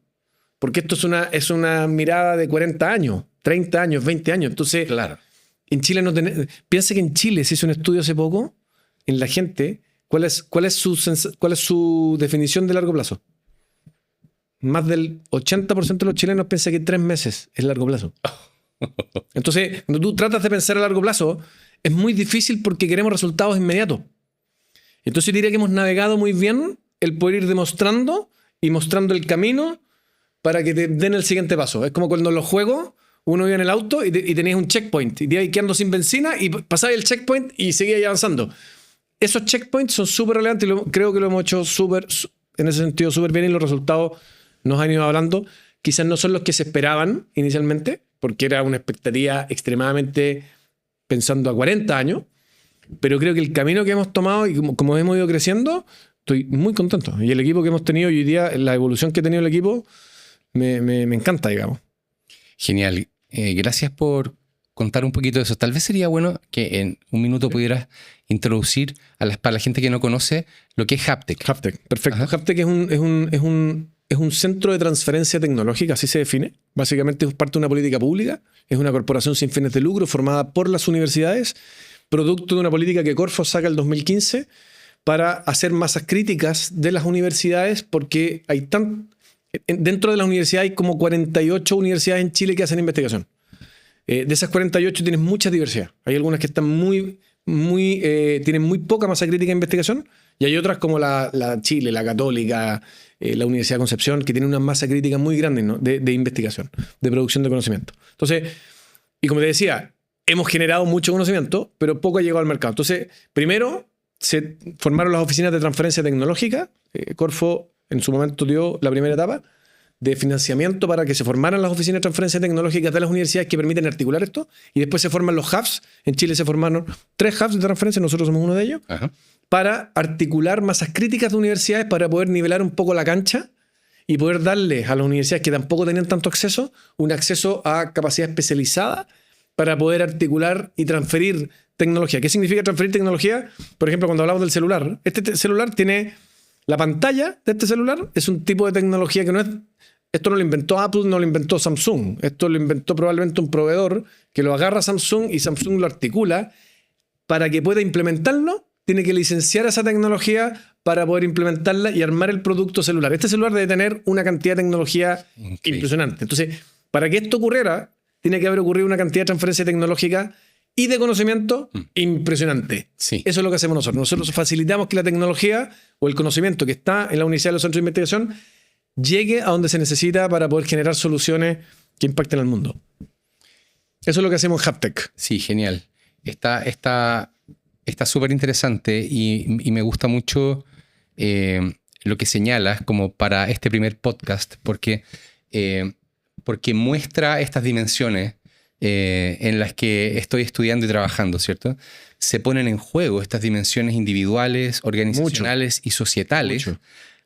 Porque esto es una mirada de 40 años, 30 años, 20 años. Entonces, Claro. en Chile no tenemos... Piensa que en Chile se hizo un estudio hace poco en la gente. ¿Cuál es su definición de largo plazo? Más del 80% de los chilenos piensa que 3 meses es largo plazo. Entonces, cuando tú tratas de pensar a largo plazo, es muy difícil porque queremos resultados inmediatos. Entonces, yo diría que hemos navegado muy bien el poder ir demostrando y mostrando el camino para que te den el siguiente paso. Es como cuando en los juegos uno iba en el auto y tenías un checkpoint y te ibas quedando sin benzina y pasabas el checkpoint y seguías avanzando. Esos checkpoints son súper relevantes y creo que lo hemos hecho en ese sentido súper bien y los resultados nos han ido hablando. Quizás no son los que se esperaban inicialmente, porque era una expectativa extremadamente pensando a 40 años, pero creo que el camino que hemos tomado y como hemos ido creciendo, estoy muy contento. Y el equipo que hemos tenido hoy día, la evolución que ha tenido el equipo, me encanta, digamos. Genial. Gracias por contar un poquito de eso. Tal vez sería bueno que en un minuto pudieras introducir para la gente que no conoce lo que es Haptec. Haptec, perfecto. Ajá. Haptec es un centro de transferencia tecnológica, así se define. Básicamente es parte de una política pública. Es una corporación sin fines de lucro formada por las universidades, producto de una política que Corfo saca el 2015 para hacer masas críticas de las universidades, porque dentro de las universidades hay como 48 universidades en Chile que hacen investigación. De esas 48 tienes mucha diversidad. Hay algunas que están tienen muy poca masa crítica de investigación y hay otras como la Chile, la Católica, la Universidad de Concepción, que tienen una masa crítica muy grande, ¿no? de investigación, de producción de conocimiento. Entonces, y como te decía, hemos generado mucho conocimiento, pero poco ha llegado al mercado. Entonces, primero se formaron las oficinas de transferencia tecnológica. Corfo en su momento dio la primera etapa de financiamiento para que se formaran las oficinas de transferencia tecnológica de las universidades que permiten articular esto. Y después se forman los hubs. En Chile se formaron 3 hubs de transferencia, nosotros somos uno de ellos, Ajá. para articular masas críticas de universidades para poder nivelar un poco la cancha y poder darles a las universidades que tampoco tenían tanto acceso, un acceso a capacidad especializada para poder articular y transferir tecnología. ¿Qué significa transferir tecnología? Por ejemplo, cuando hablamos del celular. Este celular tiene... La pantalla de este celular es un tipo de tecnología que no es... Esto no lo inventó Apple, no lo inventó Samsung. Esto lo inventó probablemente un proveedor que lo agarra a Samsung y Samsung lo articula. Para que pueda implementarlo, tiene que licenciar esa tecnología para poder implementarla y armar el producto celular. Este celular debe tener una cantidad de tecnología impresionante. Entonces, para que esto ocurriera, tiene que haber ocurrido una cantidad de transferencia tecnológica y de conocimiento impresionante. Sí. Eso es lo que hacemos nosotros. Nosotros facilitamos que la tecnología o el conocimiento que está en la universidad de los centros de investigación llegue a donde se necesita para poder generar soluciones que impacten al mundo. Eso es lo que hacemos en Haptec. Sí, genial. Está súper interesante y me gusta mucho lo que señalas como para este primer podcast, porque muestra estas dimensiones en las que estoy estudiando y trabajando, ¿cierto? Se ponen en juego estas dimensiones individuales, organizacionales y societales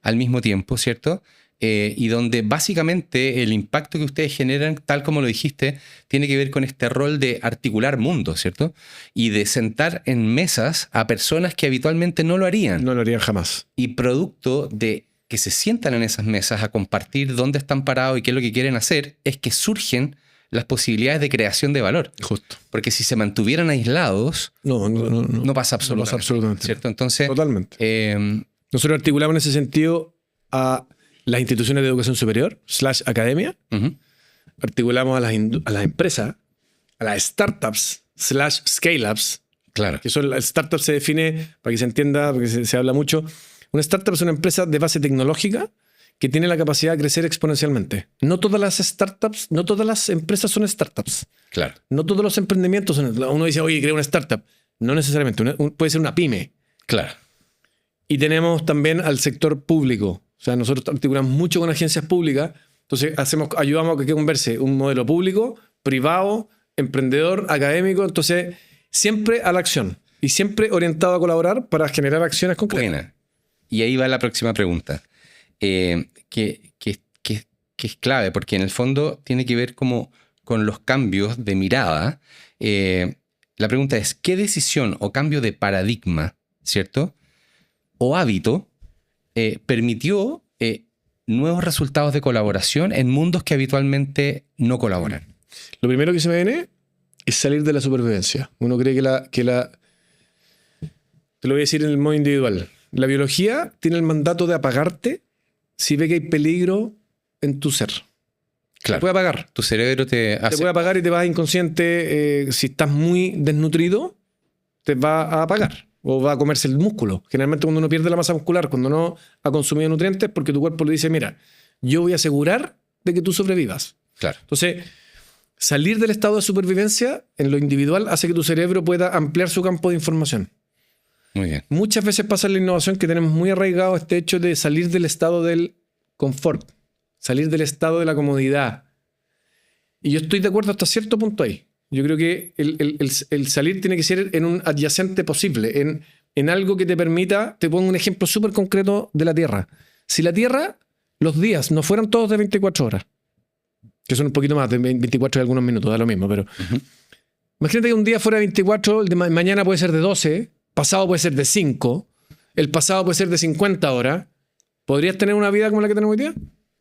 al mismo tiempo, ¿cierto? Y donde básicamente el impacto que ustedes generan, tal como lo dijiste, tiene que ver con este rol de articular mundos, ¿cierto? Y de sentar en mesas a personas que habitualmente no lo harían. No lo harían jamás. Y producto de que se sientan en esas mesas a compartir dónde están parados y qué es lo que quieren hacer, es que surgen las posibilidades de creación de valor. Justo. Porque si se mantuvieran aislados, no pasa absolutamente. ¿Cierto? Entonces, totalmente. Nosotros articulamos en ese sentido a las instituciones de educación superior, /academia. Uh-huh. Articulamos a las empresas, a las startups, /scale-ups, Claro. Que el startup se define, para que se entienda, porque se habla mucho. Una startup es una empresa de base tecnológica que tiene la capacidad de crecer exponencialmente. No todas las startups, no todas las empresas son startups. Claro. No todos los emprendimientos son. Uno dice, oye, crea una startup. No necesariamente. Puede ser una pyme. Claro. Y tenemos también al sector público. O sea, nosotros articulamos mucho con agencias públicas. Entonces, ayudamos a que converse un modelo público, privado, emprendedor, académico. Entonces, siempre a la acción. Y siempre orientado a colaborar para generar acciones concretas. Buena. Y ahí va la próxima pregunta. Que es clave, porque en el fondo tiene que ver como con los cambios de mirada. La pregunta es, ¿qué decisión o cambio de paradigma, ¿cierto? O hábito permitió nuevos resultados de colaboración en mundos que habitualmente no colaboran? Lo primero que se me viene es salir de la supervivencia. Uno cree que la... Te lo voy a decir en el modo individual. La biología tiene el mandato de apagarte si ve que hay peligro en tu ser. Claro. Te puede apagar. Tu cerebro te hace... Te puede apagar y te vas inconsciente. Si estás muy desnutrido, te va a apagar. O va a comerse el músculo. Generalmente cuando uno pierde la masa muscular, cuando no ha consumido nutrientes, porque tu cuerpo le dice, mira, yo voy a asegurar de que tú sobrevivas. Claro. Entonces, salir del estado de supervivencia en lo individual hace que tu cerebro pueda ampliar su campo de información. Muy bien. Muchas veces pasa en la innovación que tenemos muy arraigado este hecho de salir del estado del confort, salir del estado de la comodidad. Y yo estoy de acuerdo hasta cierto punto ahí. Yo creo que el salir tiene que ser en un adyacente posible, en algo que te permita. Te pongo un ejemplo súper concreto de la Tierra. Si la Tierra, los días no fueran todos de 24 horas, que son un poquito más de 24 y algunos minutos, da lo mismo, pero imagínate que un día fuera de 24, el de mañana puede ser de 12, pasado puede ser de 5, el pasado puede ser de 50 horas. ¿Podrías tener una vida como la que tenemos hoy día?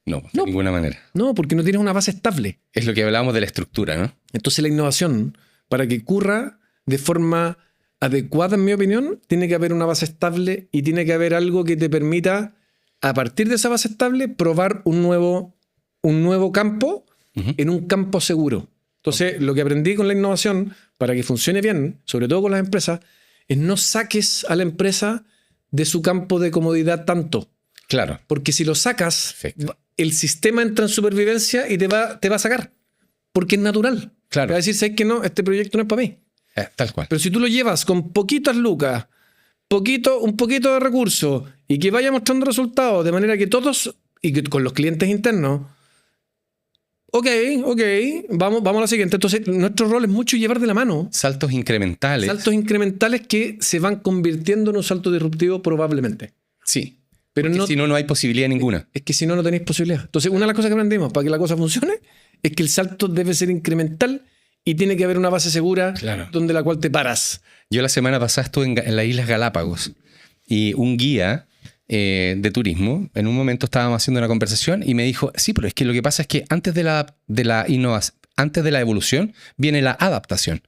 No, de ninguna manera. No, porque no tienes una base estable. Es lo que hablábamos de la estructura, ¿no? Entonces la innovación, para que ocurra de forma adecuada, en mi opinión, tiene que haber una base estable y tiene que haber algo que te permita, a partir de esa base estable, probar un nuevo campo en un campo seguro. Entonces, lo que aprendí con la innovación, para que funcione bien, sobre todo con las empresas, es no saques a la empresa de su campo de comodidad tanto. Claro. Porque si lo sacas, Perfecto. el sistema entra en supervivencia y te va a sacar. Porque es natural. Claro. Te va a decir, ¿sabes qué? No, este proyecto no es para mí. Tal cual. Pero si tú lo llevas con poquitas lucas, un poquito de recursos y que vaya mostrando resultados de manera que todos, y que con los clientes internos, ok, vamos a la siguiente. Entonces, nuestro rol es mucho llevar de la mano Saltos incrementales. saltos incrementales que se van convirtiendo en un salto disruptivo probablemente. Sí. Pero Porque no, si no, no hay posibilidad ninguna. es que si no, no tenéis posibilidad. Entonces, una de las cosas que aprendimos para que la cosa funcione es que el salto debe ser incremental y tiene que haber una base segura donde la cual te paras. Yo la semana pasada estuve en las Islas Galápagos y un guía de turismo, en un momento estábamos haciendo una conversación y me dijo, sí, pero es que lo que pasa es que antes de la innovación, antes de la evolución, viene la adaptación.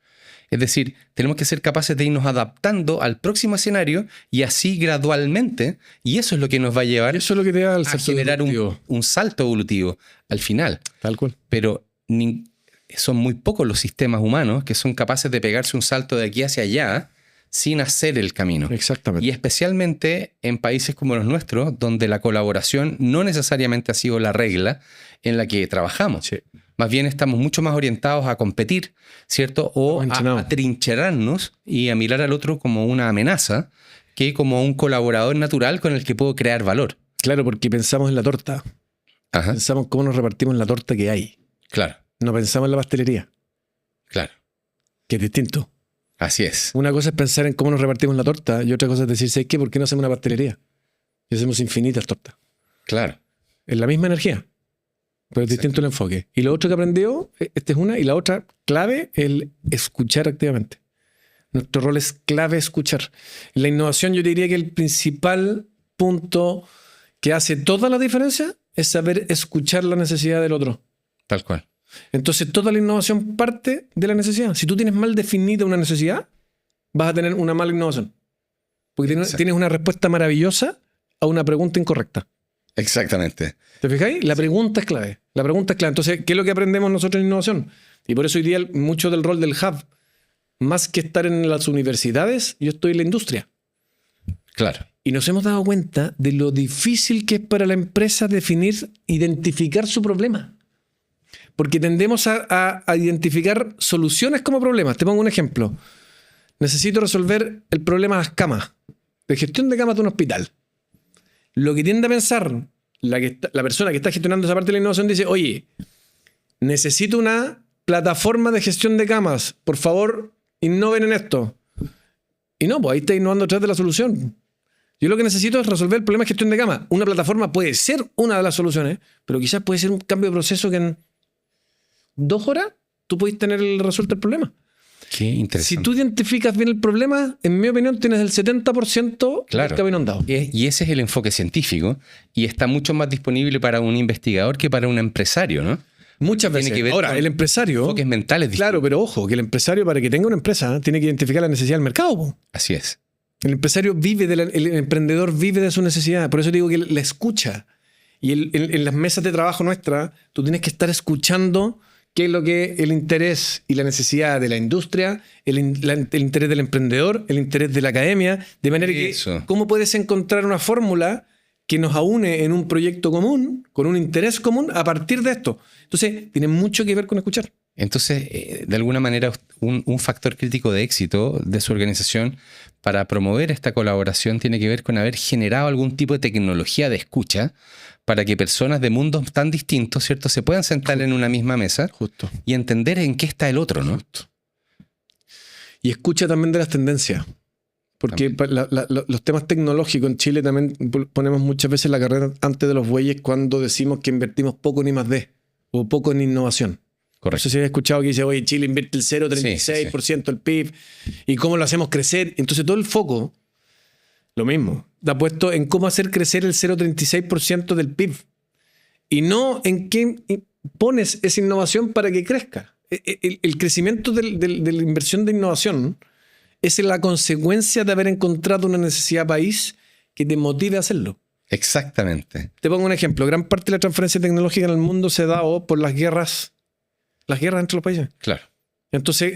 Es decir, tenemos que ser capaces de irnos adaptando al próximo escenario y así gradualmente, y eso es lo que nos va a llevar Eso es lo que te da el a salto generar disruptivo. un salto evolutivo al final. Tal cual. Pero son muy pocos los sistemas humanos que son capaces de pegarse un salto de aquí hacia allá sin hacer el camino. Exactamente. Y especialmente en países como los nuestros, donde la colaboración no necesariamente ha sido la regla en la que trabajamos. Sí. Más bien estamos mucho más orientados a competir, ¿cierto? O a trincherarnos y a mirar al otro como una amenaza que como un colaborador natural con el que puedo crear valor. Claro, porque pensamos en la torta. Ajá. Pensamos cómo nos repartimos la torta que hay. Claro, No pensamos en la pastelería, claro. que es distinto. Así es. Una cosa es pensar en cómo nos repartimos la torta y otra cosa es decir, ¿sabes qué? ¿Por qué no hacemos una pastelería? Y hacemos infinitas tortas. Claro. Es la misma energía, pero es distinto el enfoque. Y lo otro que aprendió, esta es una, y la otra clave, el escuchar activamente. Nuestro rol es clave escuchar. En la innovación yo diría que el principal punto que hace toda la diferencia es saber escuchar la necesidad del otro. Tal cual. Entonces toda la innovación parte de la necesidad. Si tú tienes mal definida una necesidad, vas a tener una mala innovación. Porque tienes una respuesta maravillosa a una pregunta incorrecta. Exactamente. ¿Te fijáis? La pregunta es clave. La pregunta es clave. Entonces, ¿qué es lo que aprendemos nosotros en innovación? Y por eso hoy día mucho del rol del hub, más que estar en las universidades, yo estoy en la industria. Claro. Y nos hemos dado cuenta de lo difícil que es para la empresa identificar su problema. Porque tendemos a identificar soluciones como problemas. Te pongo un ejemplo. Necesito resolver el problema de las camas, de gestión de camas de un hospital. Lo que tiende a pensar la persona que está gestionando esa parte de la innovación dice, oye, necesito una plataforma de gestión de camas. Por favor, innoven en esto. Y no, pues ahí está innovando atrás de la solución. Yo lo que necesito es resolver el problema de gestión de camas. Una plataforma puede ser una de las soluciones, pero quizás puede ser un cambio de proceso que en 2 horas tú puedes tener resuelto el problema. Qué interesante. Si tú identificas bien el problema, en mi opinión, tienes el 70% del camino andado. Y ese es el enfoque científico y está mucho más disponible para un investigador que para un empresario, ¿no? Muchas veces. Tiene que ver ahora, con el empresario... enfoques mentales distintos. Claro, pero ojo, que el empresario, para que tenga una empresa, tiene que identificar la necesidad del mercado. Po. Así es. El empresario el emprendedor vive de su necesidad. Por eso digo que la escucha. Y en las mesas de trabajo nuestras, tú tienes que estar escuchando qué es lo que el interés y la necesidad de la industria, el interés del emprendedor, el interés de la academia, de manera que cómo puedes encontrar una fórmula que nos aúne en un proyecto común, con un interés común, a partir de esto. Entonces, tiene mucho que ver con escuchar. Entonces, de alguna manera, un factor crítico de éxito de su organización para promover esta colaboración tiene que ver con haber generado algún tipo de tecnología de escucha para que personas de mundos tan distintos, ¿cierto?, se puedan sentar en una misma mesa y entender en qué está el otro, ¿no? Y escucha también de las tendencias. Porque los temas tecnológicos en Chile también ponemos muchas veces la carrera antes de los bueyes cuando decimos que invertimos poco en I+D o poco en innovación. Correcto. No sé si has escuchado que dice, oye, Chile invierte el 0,36% del PIB y cómo lo hacemos crecer. Entonces todo el foco, lo mismo, está puesto en cómo hacer crecer el 0,36% del PIB y no en qué pones esa innovación para que crezca. El crecimiento de la inversión de innovación es la consecuencia de haber encontrado una necesidad país que te motive a hacerlo. Exactamente. Te pongo un ejemplo. Gran parte de la transferencia tecnológica en el mundo se da por las guerras entre los países. Claro. Entonces,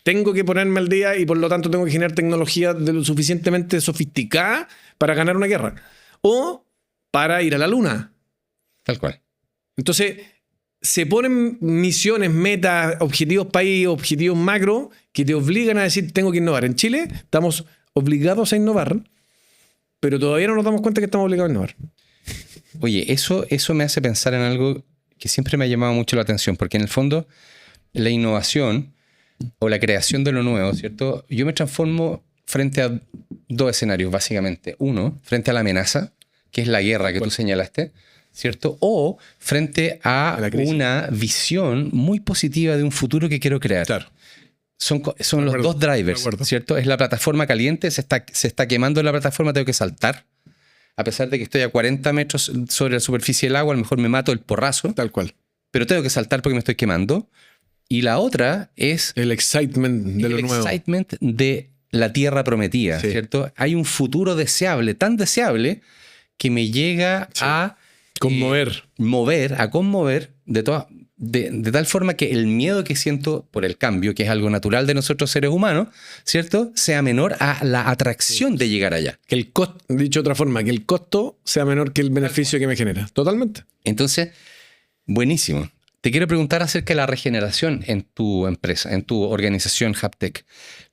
tengo que ponerme al día y por lo tanto tengo que generar tecnología de lo suficientemente sofisticada para ganar una guerra. O para ir a la luna. Tal cual. Entonces, se ponen misiones, metas, objetivos país, objetivos macro que te obligan a decir, tengo que innovar. En Chile estamos obligados a innovar, pero todavía no nos damos cuenta que estamos obligados a innovar. Oye, eso me hace pensar en algo que siempre me ha llamado mucho la atención, porque en el fondo la innovación o la creación de lo nuevo, ¿cierto? Yo me transformo frente a 2 escenarios, básicamente. Uno, frente a la amenaza, que es la guerra que tú señalaste, ¿cierto? O frente a una visión muy positiva de un futuro que quiero crear. Claro. Son los 2 drivers, ¿cierto? Es la plataforma caliente, se está quemando la plataforma, tengo que saltar. A pesar de que estoy a 40 metros sobre la superficie del agua, a lo mejor me mato el porrazo. Tal cual. Pero tengo que saltar porque me estoy quemando. Y la otra es... el excitement de lo nuevo. El excitement de la tierra prometida, ¿cierto? Hay un futuro deseable, tan deseable, que me llega a... conmover. A conmover de tal forma que el miedo que siento por el cambio, que es algo natural de nosotros seres humanos, ¿cierto?, sea menor a la atracción de llegar allá. Que el costo, dicho de otra forma, que el costo sea menor que el beneficio que me genera. Totalmente. Entonces, buenísimo. Te quiero preguntar acerca de la regeneración en tu empresa, en tu organización Haptec.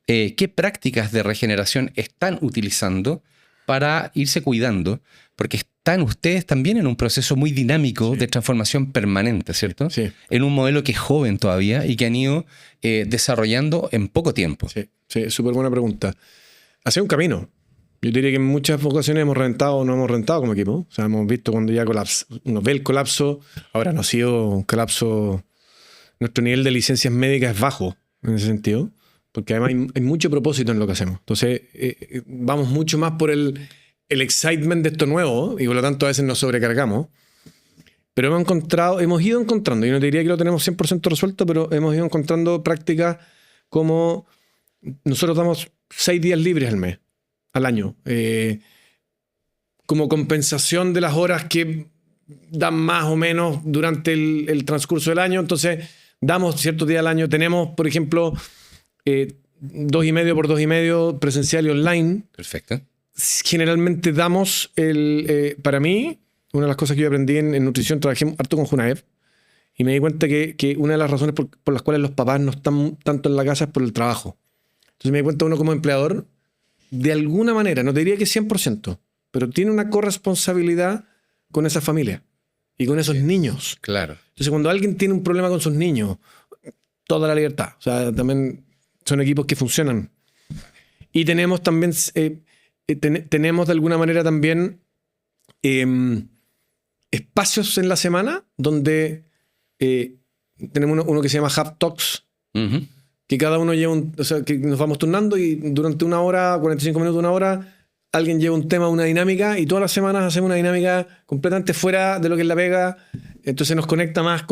¿Qué prácticas de regeneración están utilizando para irse cuidando? Porque están ustedes también en un proceso muy dinámico de transformación permanente, ¿cierto? Sí. En un modelo que es joven todavía y que han ido desarrollando en poco tiempo. Sí, súper buena pregunta. Ha sido un camino. Yo diría que en muchas ocasiones hemos reventado o no hemos reventado como equipo. O sea, hemos visto cuando ya uno ve el colapso. Ahora no ha sido un colapso. Nuestro nivel de licencias médicas es bajo en ese sentido. Porque además hay mucho propósito en lo que hacemos. Entonces, vamos mucho más por el excitement de esto nuevo y por lo tanto a veces nos sobrecargamos. Pero hemos ido encontrando, y no te diría que lo tenemos 100% resuelto, pero hemos ido encontrando prácticas como nosotros damos 6 días libres al año, como compensación de las horas que dan más o menos durante el transcurso del año. Entonces damos ciertos días al año. Tenemos, por ejemplo, 2,5 por 2,5 presencial y online. Perfecto. Generalmente damos para mí, una de las cosas que yo aprendí en nutrición, trabajé harto con Junaev y me di cuenta que una de las razones por las cuales los papás no están tanto en la casa es por el trabajo. Entonces me di cuenta uno como empleador, de alguna manera, no te diría que 100%, pero tiene una corresponsabilidad con esa familia y con esos niños. Claro. Entonces cuando alguien tiene un problema con sus niños, toda la libertad. O sea, también son equipos que funcionan. Y tenemos también... tenemos de alguna manera también espacios en la semana donde tenemos uno que se llama Hub Talks, que cada uno lleva o sea, que nos vamos turnando y durante 1 hora, 45 minutos, 1 hora, alguien lleva un tema, una dinámica, y todas las semanas hacemos una dinámica completamente fuera de lo que es la pega. Entonces nos conecta más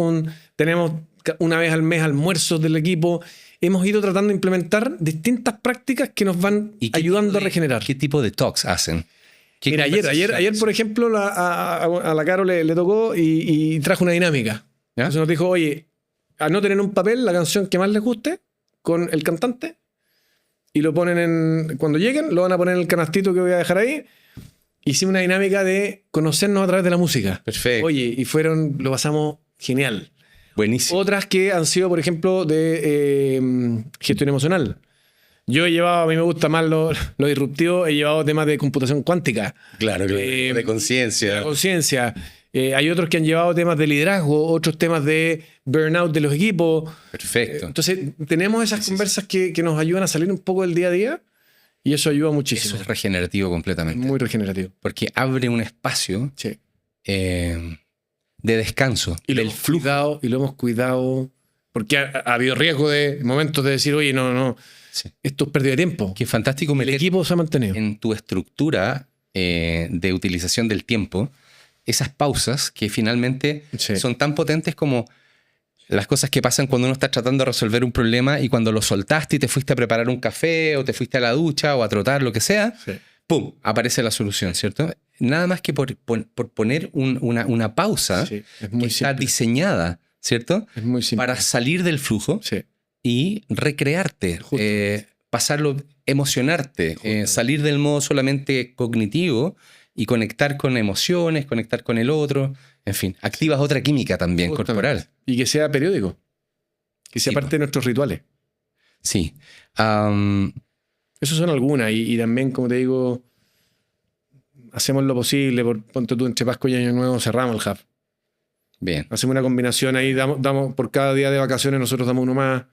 tenemos una vez al mes almuerzos del equipo. Hemos ido tratando de implementar distintas prácticas que nos van ayudando a regenerar. ¿Qué tipo de talks hacen? Mira, ayer, por ejemplo, a la Caro le tocó y trajo una dinámica. ¿Ya? Entonces nos dijo, oye, anoten en un papel la canción que más les guste con el cantante y lo ponen cuando lleguen, lo van a poner en el canastito que voy a dejar ahí. Hicimos una dinámica de conocernos a través de la música. Perfecto. Oye, y lo pasamos genial. Buenísimo. Otras que han sido, por ejemplo, de gestión emocional. Yo he llevado, a mí me gusta más lo disruptivo, he llevado temas de computación cuántica. Claro, de conciencia. Conciencia. Hay otros que han llevado temas de liderazgo, otros temas de burnout de los equipos. Perfecto. Entonces, tenemos esas conversas que nos ayudan a salir un poco del día a día y eso ayuda muchísimo. Eso es regenerativo completamente. Muy regenerativo. Porque abre un espacio Sí. De descanso. Y lo hemos cuidado porque ha habido riesgo de momentos de decir, oye, no, Sí. esto es pérdida de tiempo. Qué fantástico El meter equipo se ha mantenido. en tu estructura de utilización del tiempo esas pausas que finalmente Sí. son tan potentes como las cosas que pasan cuando uno está tratando de resolver un problema y cuando lo soltaste y te fuiste a preparar un café o te fuiste a la ducha o a trotar, lo que sea, Sí. ¡pum!, aparece la solución, ¿cierto? Nada más que por poner una pausa Sí, es que muy está simple. diseñada, ¿cierto? Es muy simple. Para salir del flujo Sí. y recrearte, Justo. pasarlo, emocionarte, Justamente. salir del modo solamente cognitivo y conectar con emociones, conectar con el otro, en fin, activas otra química también Justamente. corporal. Y que sea periódico. Que sea Sí, parte de nuestros rituales. Sí. Esos son algunas. Y también, como te digo, hacemos lo posible. Ponte tú, entre Pascua y Año Nuevo cerramos el hub. Bien. Hacemos una combinación ahí, damos por cada día de vacaciones, nosotros damos uno más.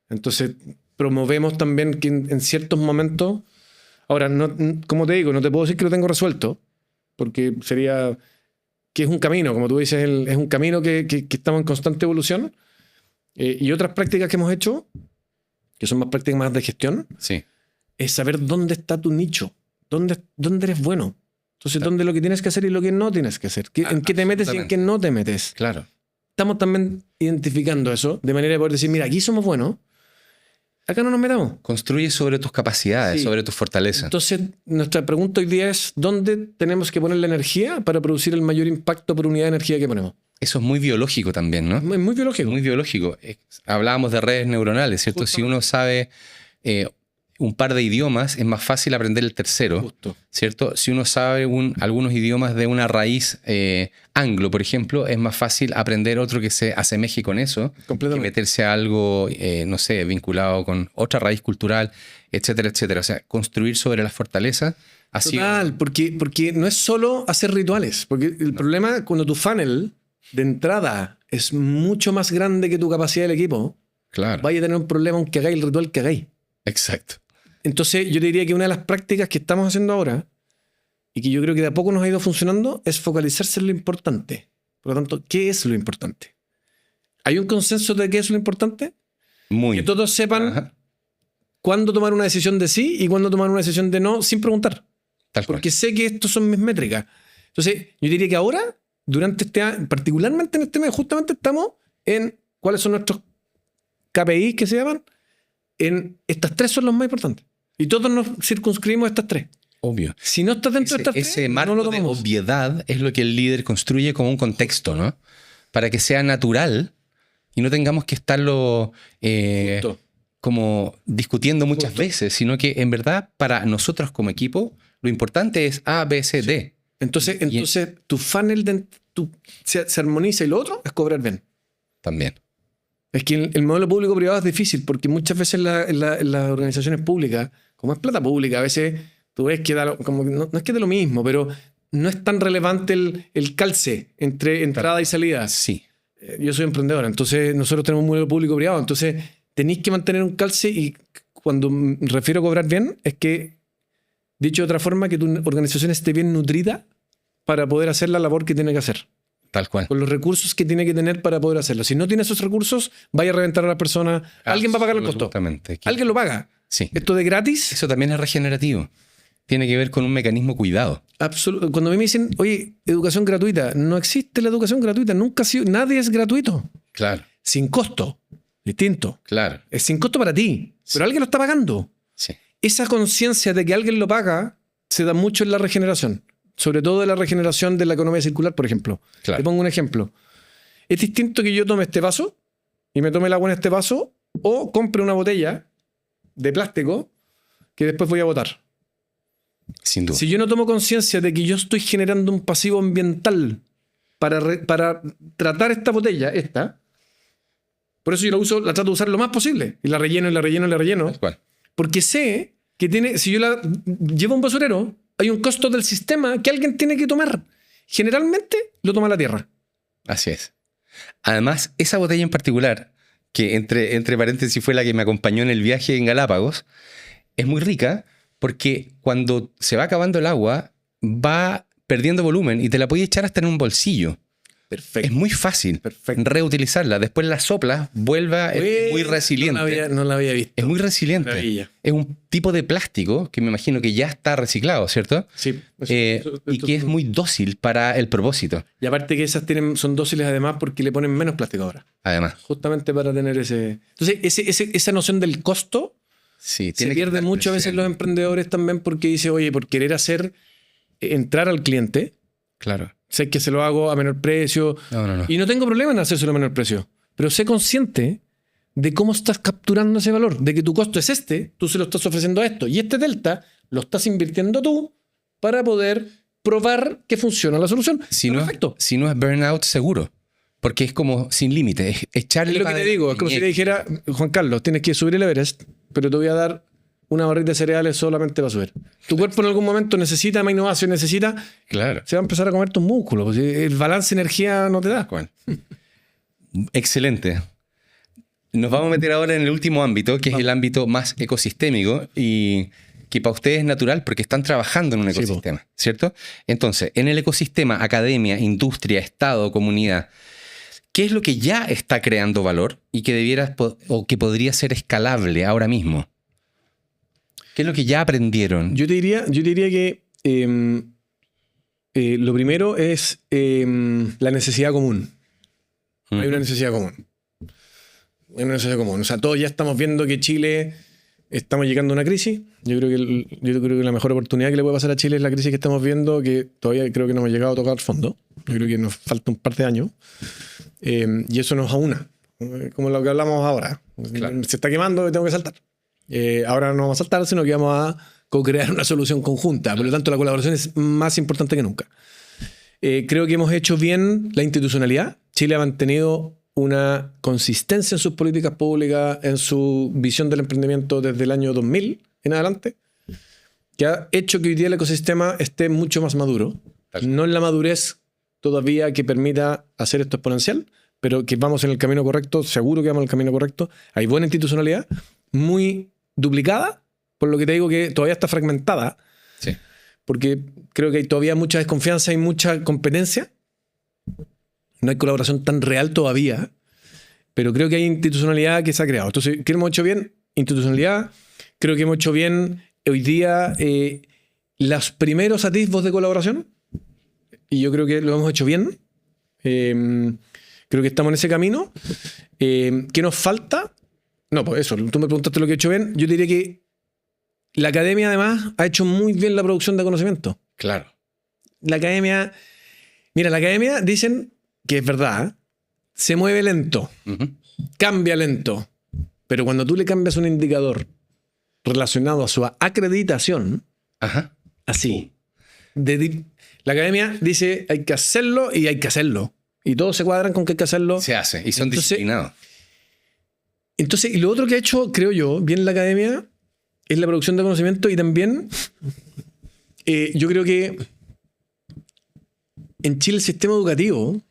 Entonces, promovemos también que en ciertos momentos. Ahora, como te digo, no te puedo decir que lo tengo resuelto, porque sería que es un camino, como tú dices, es un camino que estamos en constante evolución. Y otras prácticas que hemos hecho, que son más prácticas más de gestión, Sí. es saber dónde está tu nicho, dónde eres bueno. Entonces, dónde lo que tienes que hacer y lo que no tienes que hacer. En qué te metes y en qué no te metes. Claro. Estamos también identificando eso, de manera de poder decir, mira, aquí somos buenos, acá no nos metamos. Construye sobre tus capacidades, Sí. sobre tus fortalezas. Entonces, nuestra pregunta hoy día es, ¿dónde tenemos que poner la energía para producir el mayor impacto por unidad de energía que ponemos? Eso es muy biológico también, ¿no? Es muy biológico. Muy biológico. Hablábamos de redes neuronales, ¿cierto? Justo. Si uno sabe un par de idiomas, es más fácil aprender el tercero, Justo. ¿cierto? Si uno sabe algunos idiomas de una raíz anglo, por ejemplo, es más fácil aprender otro que se asemeje con eso, que Completamente. meterse a algo, no sé, vinculado con otra raíz cultural, etcétera, etcétera. O sea, construir sobre las fortalezas ha sido... Total, porque no es solo hacer rituales, porque el problema cuando tu funnel de entrada es mucho más grande que tu capacidad del equipo, Claro, vaya a tener un problema aunque hagáis el ritual que hagáis. exacto. Entonces yo te diría que una de las prácticas que estamos haciendo ahora y que yo creo que de a poco nos ha ido funcionando es focalizarse en lo importante. Por lo tanto, ¿qué es lo importante? ¿Hay un consenso de qué es lo importante? Muy. Que todos sepan Ajá, cuándo tomar una decisión de sí y cuándo tomar una decisión de no sin preguntar. tal cual. Porque sé que estos son mis métricas. Entonces, yo diría que ahora, durante este año, particularmente en este mes, justamente estamos en cuáles son nuestros KPIs que se llaman. En estas tres son los más importantes. Y todos nos circunscribimos a estas tres. Obvio. Si no estás dentro de estas Ese tres, marco no lo de tomamos. obviedad es lo que el líder construye como un contexto, ¿no? Para que sea natural y no tengamos que estarlo Justo. como discutiendo muchas veces, sino que en verdad para nosotros como equipo lo importante es A, B, C, D. Entonces tu funnel se armoniza y lo otro es cobrar bien. También. Es que el modelo público-privado es difícil porque muchas veces en las organizaciones públicas, como es plata pública, a veces tú ves que no es que da lo mismo, pero no es tan relevante el calce entre entrada y salida. Sí. Yo soy emprendedor, entonces nosotros tenemos un modelo público-privado, entonces tenéis que mantener un calce y cuando me refiero a cobrar bien es que, dicho de otra forma, que tu organización esté bien nutrida para poder hacer la labor que tiene que hacer. Tal cual. Con los recursos que tiene que tener para poder hacerlo. Si no tiene esos recursos, vaya a reventar a la persona. Alguien va a pagar el costo. Absolutamente. Alguien lo paga. Sí. Esto de gratis. Eso también es regenerativo. Tiene que ver con un mecanismo cuidado. Cuando a mí me dicen, oye, educación gratuita, no existe la educación gratuita. Nunca ha sido. Nadie es gratuito. Claro. Sin costo. Distinto. Claro. Es sin costo para ti. Sí. Pero alguien lo está pagando. Sí. Esa conciencia de que alguien lo paga se da mucho en la regeneración. Sobre todo en la regeneración de la economía circular, por ejemplo. Claro. Te pongo un ejemplo. Es distinto que yo tome este vaso y me tome el agua en este vaso o compre una botella de plástico que después voy a botar. Sin duda. Si yo no tomo conciencia de que yo estoy generando un pasivo ambiental para tratar esta botella, por eso yo la trato de usar lo más posible. Y la relleno, y la relleno, y la relleno. Tal cual. Porque sé que si yo la llevo a un basurero, hay un costo del sistema que alguien tiene que tomar. Generalmente lo toma la tierra. Así es. Además, esa botella en particular, que entre paréntesis fue la que me acompañó en el viaje en Galápagos, es muy rica porque cuando se va acabando el agua, va perdiendo volumen y te la puedes echar hasta en un bolsillo. Perfecto. Es muy fácil Perfecto. reutilizarla. Después la soplas, es muy resiliente. No la había visto. Es muy resiliente. Maravilla. Es un tipo de plástico que me imagino que ya está reciclado, ¿cierto? Sí. Y que es muy dócil para el propósito, Y aparte que esas son dóciles además porque le ponen menos plástico ahora. además. Justamente para tener ese... Entonces, esa noción del costo Sí, se tiene que pierde estar mucho a veces presente. los emprendedores también porque dice, oye, por querer entrar al cliente, Claro. sé que se lo hago a menor precio No. y no tengo problema en hacérselo a menor precio, pero sé consciente de cómo estás capturando ese valor, de que tu costo es tú se lo estás ofreciendo a esto y este delta lo estás invirtiendo tú para poder probar que funciona la solución. Si no, Perfecto. si no es burnout, seguro. Porque es como sin límite. Es echarle Es lo que para te digo, es como si te dijera, Juan Carlos, tienes que subir el Everest, pero te voy a dar una barrita de cereales solamente para subir. Tu cuerpo en algún momento necesita aminoácidos, Claro. se va a empezar a comer tus músculos. Pues, el balance de energía no te da. Juan. Excelente. Nos vamos a meter ahora en el último ámbito, que es el ámbito más ecosistémico y que para ustedes es natural porque están trabajando en un Sí, ecosistema, ¿cierto? Entonces, en el ecosistema, academia, industria, Estado, comunidad, ¿qué es lo que ya está creando valor y que o que podría ser escalable ahora mismo? ¿Qué es lo que ya aprendieron? Yo te diría que lo primero es la necesidad común. Hay una necesidad común. Hay una necesidad común. O sea, todos ya estamos viendo que Chile estamos llegando a una crisis. Yo creo que la mejor oportunidad que le puede pasar a Chile es la crisis que estamos viendo, que todavía creo que no hemos llegado a tocar fondo. Yo creo que nos falta un par de años. Y eso nos aúna, como lo que hablamos ahora. Claro. Se está quemando y tengo que saltar. Ahora no vamos a saltar, sino que vamos a co-crear una solución conjunta. Por lo tanto, la colaboración es más importante que nunca. Creo que hemos hecho bien la institucionalidad. Chile ha mantenido una consistencia en sus políticas públicas, en su visión del emprendimiento desde el año 2000 en adelante, que ha hecho que hoy día el ecosistema esté mucho más maduro. No en la madurez todavía que permita hacer esto exponencial, pero que vamos en el camino correcto, seguro que vamos en el camino correcto. Hay buena institucionalidad, muy duplicada, por lo que te digo que todavía está fragmentada, Sí. porque creo que hay todavía mucha desconfianza y mucha competencia. No hay colaboración tan real todavía, pero creo que hay institucionalidad que se ha creado. Entonces, ¿qué hemos hecho bien? Institucionalidad. Creo que hemos hecho bien hoy día los primeros atisbos de colaboración, y yo creo que lo hemos hecho bien. Creo que estamos en ese camino. ¿Qué nos falta? No, pues eso, tú me preguntaste lo que he hecho bien. Yo diría que la academia además ha hecho muy bien la producción de conocimiento. Claro. La academia dicen que es verdad, se mueve lento, Ujú. cambia lento, Pero cuando tú le cambias un indicador relacionado a su acreditación, Ajá. así, la academia dice hay que hacerlo y hay que hacerlo. Y todos se cuadran con que hay que hacerlo. Se hace y son Entonces, disciplinados. Entonces, y lo otro que ha hecho, creo yo, bien la academia es la producción de conocimiento y también yo creo que en Chile el sistema educativo,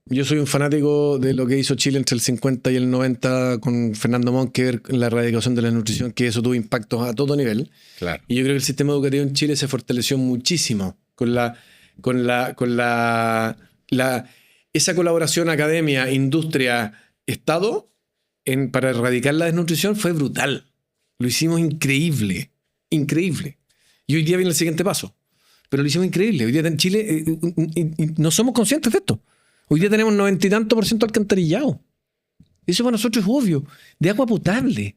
yo soy un fanático de lo que hizo Chile entre el 50 y el 90 con Fernando Monker, la erradicación de la nutrición, que eso tuvo impactos a todo nivel. Claro. Y yo creo que el sistema educativo en Chile se fortaleció muchísimo esa colaboración academia, industria, Estado para erradicar la desnutrición fue brutal. Lo hicimos increíble. Increíble. Y hoy día viene el siguiente paso. Pero lo hicimos increíble. Hoy día en Chile no somos conscientes de esto. Hoy día tenemos 90 y tanto % alcantarillado. Eso para nosotros es obvio. De agua potable.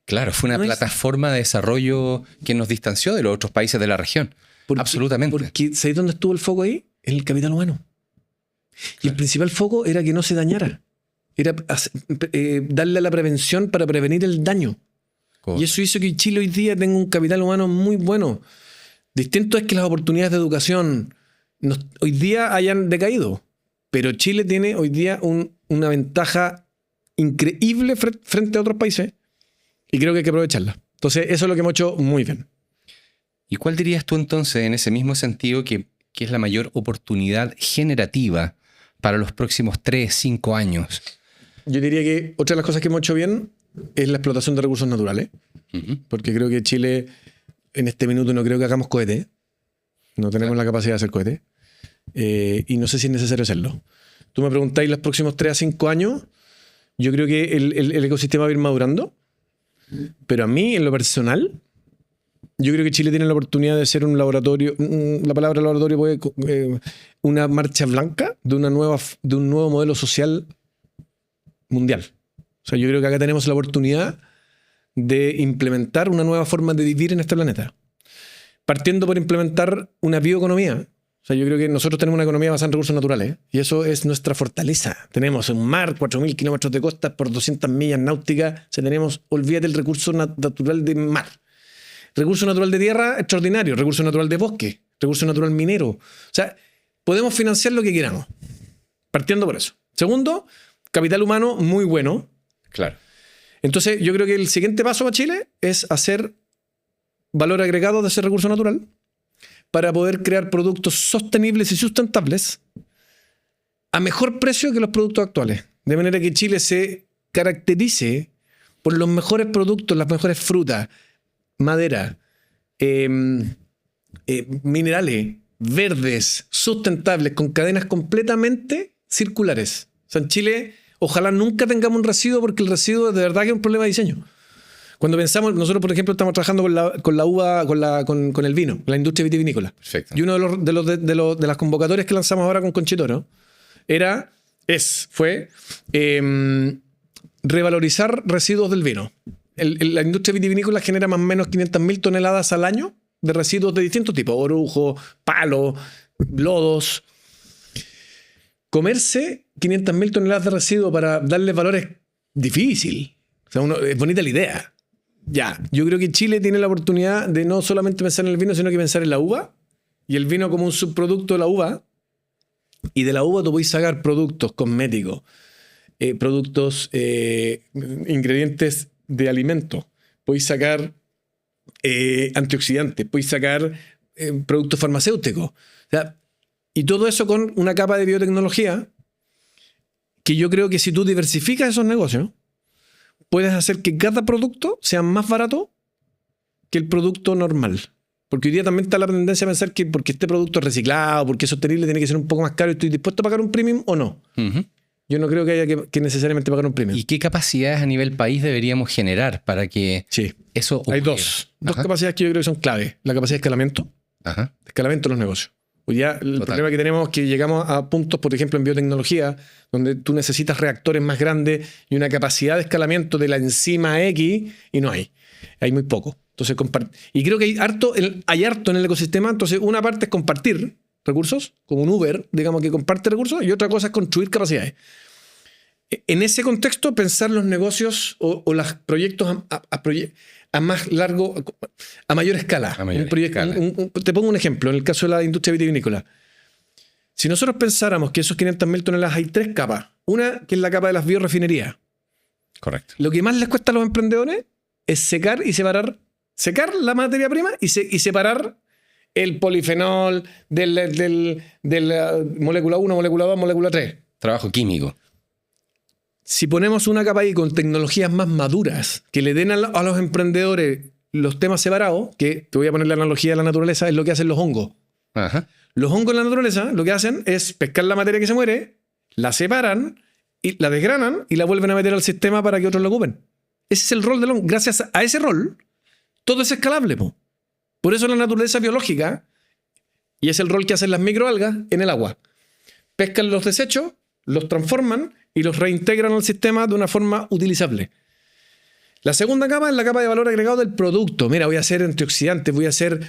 Claro, fue una plataforma de desarrollo que nos distanció de los otros países de la región. Absolutamente. Porque ¿sabéis dónde estuvo el foco ahí? En el capital humano. Y el principal foco era que no se dañara. Era darle a la prevención para prevenir el daño. Correcto. Y eso hizo que Chile hoy día tenga un capital humano muy bueno. Distinto es que las oportunidades de educación hoy día hayan decaído. Pero Chile tiene hoy día una ventaja increíble frente a otros países y creo que hay que aprovecharla. Entonces, eso es lo que hemos hecho muy bien. ¿Y cuál dirías tú entonces, en ese mismo sentido, que es la mayor oportunidad generativa para los próximos 3, 5 años? Yo diría que otra de las cosas que hemos hecho bien es la explotación de recursos naturales. Uh-huh. Porque creo que Chile, en este minuto, no creo que hagamos cohetes. No tenemos la capacidad de hacer cohetes. Y no sé si es necesario hacerlo. Tú me preguntáis los próximos 3 a 5 años, yo creo que el ecosistema va a ir madurando. Pero a mí, en lo personal, yo creo que Chile tiene la oportunidad de ser un laboratorio. La palabra laboratorio puede una marcha blanca de un nuevo modelo social mundial. O sea, yo creo que acá tenemos la oportunidad de implementar una nueva forma de vivir en este planeta. Partiendo por implementar una bioeconomía. O sea, yo creo que nosotros tenemos una economía basada en recursos naturales y eso es nuestra fortaleza. Tenemos un mar, 4.000 kilómetros de costa por 200 millas náuticas. O sea, olvídate el recurso natural de mar. Recurso natural de tierra, extraordinario. Recurso natural de bosque. Recurso natural minero. O sea, podemos financiar lo que queramos. Partiendo por eso. Segundo, capital humano muy bueno. Claro. Entonces, yo creo que el siguiente paso para Chile es hacer valor agregado de ese recurso natural para poder crear productos sostenibles y sustentables a mejor precio que los productos actuales. De manera que Chile se caracterice por los mejores productos, las mejores frutas, madera, minerales, verdes, sustentables, con cadenas completamente circulares. O sea, en Chile, ojalá nunca tengamos un residuo, porque el residuo de verdad que es un problema de diseño. Cuando pensamos, nosotros por ejemplo estamos trabajando con la uva, con el vino, la industria vitivinícola. Perfecto. Y uno de las convocatorias que lanzamos ahora con Conchitoro fue revalorizar residuos del vino. La industria vitivinícola genera más o menos 500.000 toneladas al año de residuos de distintos tipos, orujo, palo, lodos. Comerse 500.000 toneladas de residuos para darles valor es difícil. O sea, es bonita la idea. Ya, yo creo que Chile tiene la oportunidad de no solamente pensar en el vino, sino que pensar en la uva y el vino como un subproducto de la uva. Y de la uva tú puedes sacar productos cosméticos, productos, ingredientes de alimento. Puedes sacar antioxidantes, puedes sacar productos farmacéuticos. O sea, y todo eso con una capa de biotecnología que yo creo que si tú diversificas esos negocios, puedes hacer que cada producto sea más barato que el producto normal. Porque hoy día también está la tendencia a pensar que porque este producto es reciclado, porque es sostenible, tiene que ser un poco más caro y estoy dispuesto a pagar un premium o no. Uh-huh. Yo no creo que haya que necesariamente pagar un premium. ¿Y qué capacidades a nivel país deberíamos generar para que eso ocurra? Hay dos capacidades que yo creo que son clave. La capacidad de escalamiento. Ajá. Escalamiento de los negocios. Hoy día el problema que tenemos es que llegamos a puntos, por ejemplo, en biotecnología, donde tú necesitas reactores más grandes y una capacidad de escalamiento de la enzima X y no hay. Hay muy poco. Entonces, y creo que hay harto en el ecosistema. Entonces, una parte es compartir recursos, como un Uber, digamos, que comparte recursos, y otra cosa es construir capacidades. En ese contexto, pensar los negocios o los proyectos a más largo, a mayor escala. A mayor escala. Te pongo un ejemplo, en el caso de la industria vitivinícola. Si nosotros pensáramos que esos 500.000 toneladas hay 3 capas, una que es la capa de las biorefinerías. Correcto. Lo que más les cuesta a los emprendedores es secar y separar, secar la materia prima y separar el polifenol del molécula 1, molécula 2, molécula 3. Trabajo químico. Si ponemos una capa ahí con tecnologías más maduras que le den a los emprendedores los temas separados, que te voy a poner la analogía de la naturaleza, es lo que hacen los hongos. Ajá. Los hongos en la naturaleza lo que hacen es pescar la materia que se muere, la separan, y la desgranan y la vuelven a meter al sistema para que otros la ocupen. Ese es el rol del hongo. Gracias a ese rol, todo es escalable. Por eso la naturaleza biológica, y es el rol que hacen las microalgas en el agua. Pescan los desechos, los transforman y los reintegran al sistema de una forma utilizable. La segunda capa es la capa de valor agregado del producto. Mira, voy a hacer antioxidantes, voy a hacer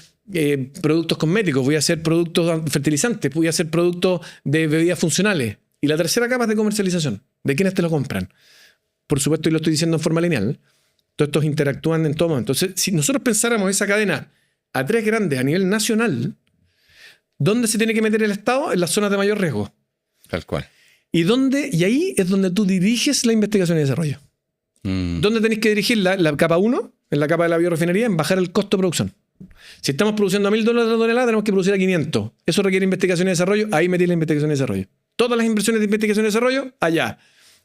productos cosméticos, voy a hacer productos fertilizantes, voy a hacer productos de bebidas funcionales. Y la tercera capa es de comercialización. ¿De quiénes te lo compran? Por supuesto, y lo estoy diciendo en forma lineal. Todos estos interactúan en todo momento. Entonces, si nosotros pensáramos esa cadena a 3 grandes a nivel nacional, ¿dónde se tiene que meter el Estado? En las zonas de mayor riesgo. Tal cual. Y ahí es donde tú diriges la investigación y desarrollo. ¿Dónde tenéis que dirigir la capa 1? En la capa de la biorefinería, en bajar el costo de producción. Si estamos produciendo a $1.000 la tonelada, tenemos que producir a 500. Eso requiere investigación y desarrollo. Ahí metí la investigación y desarrollo. Todas las inversiones de investigación y desarrollo, allá.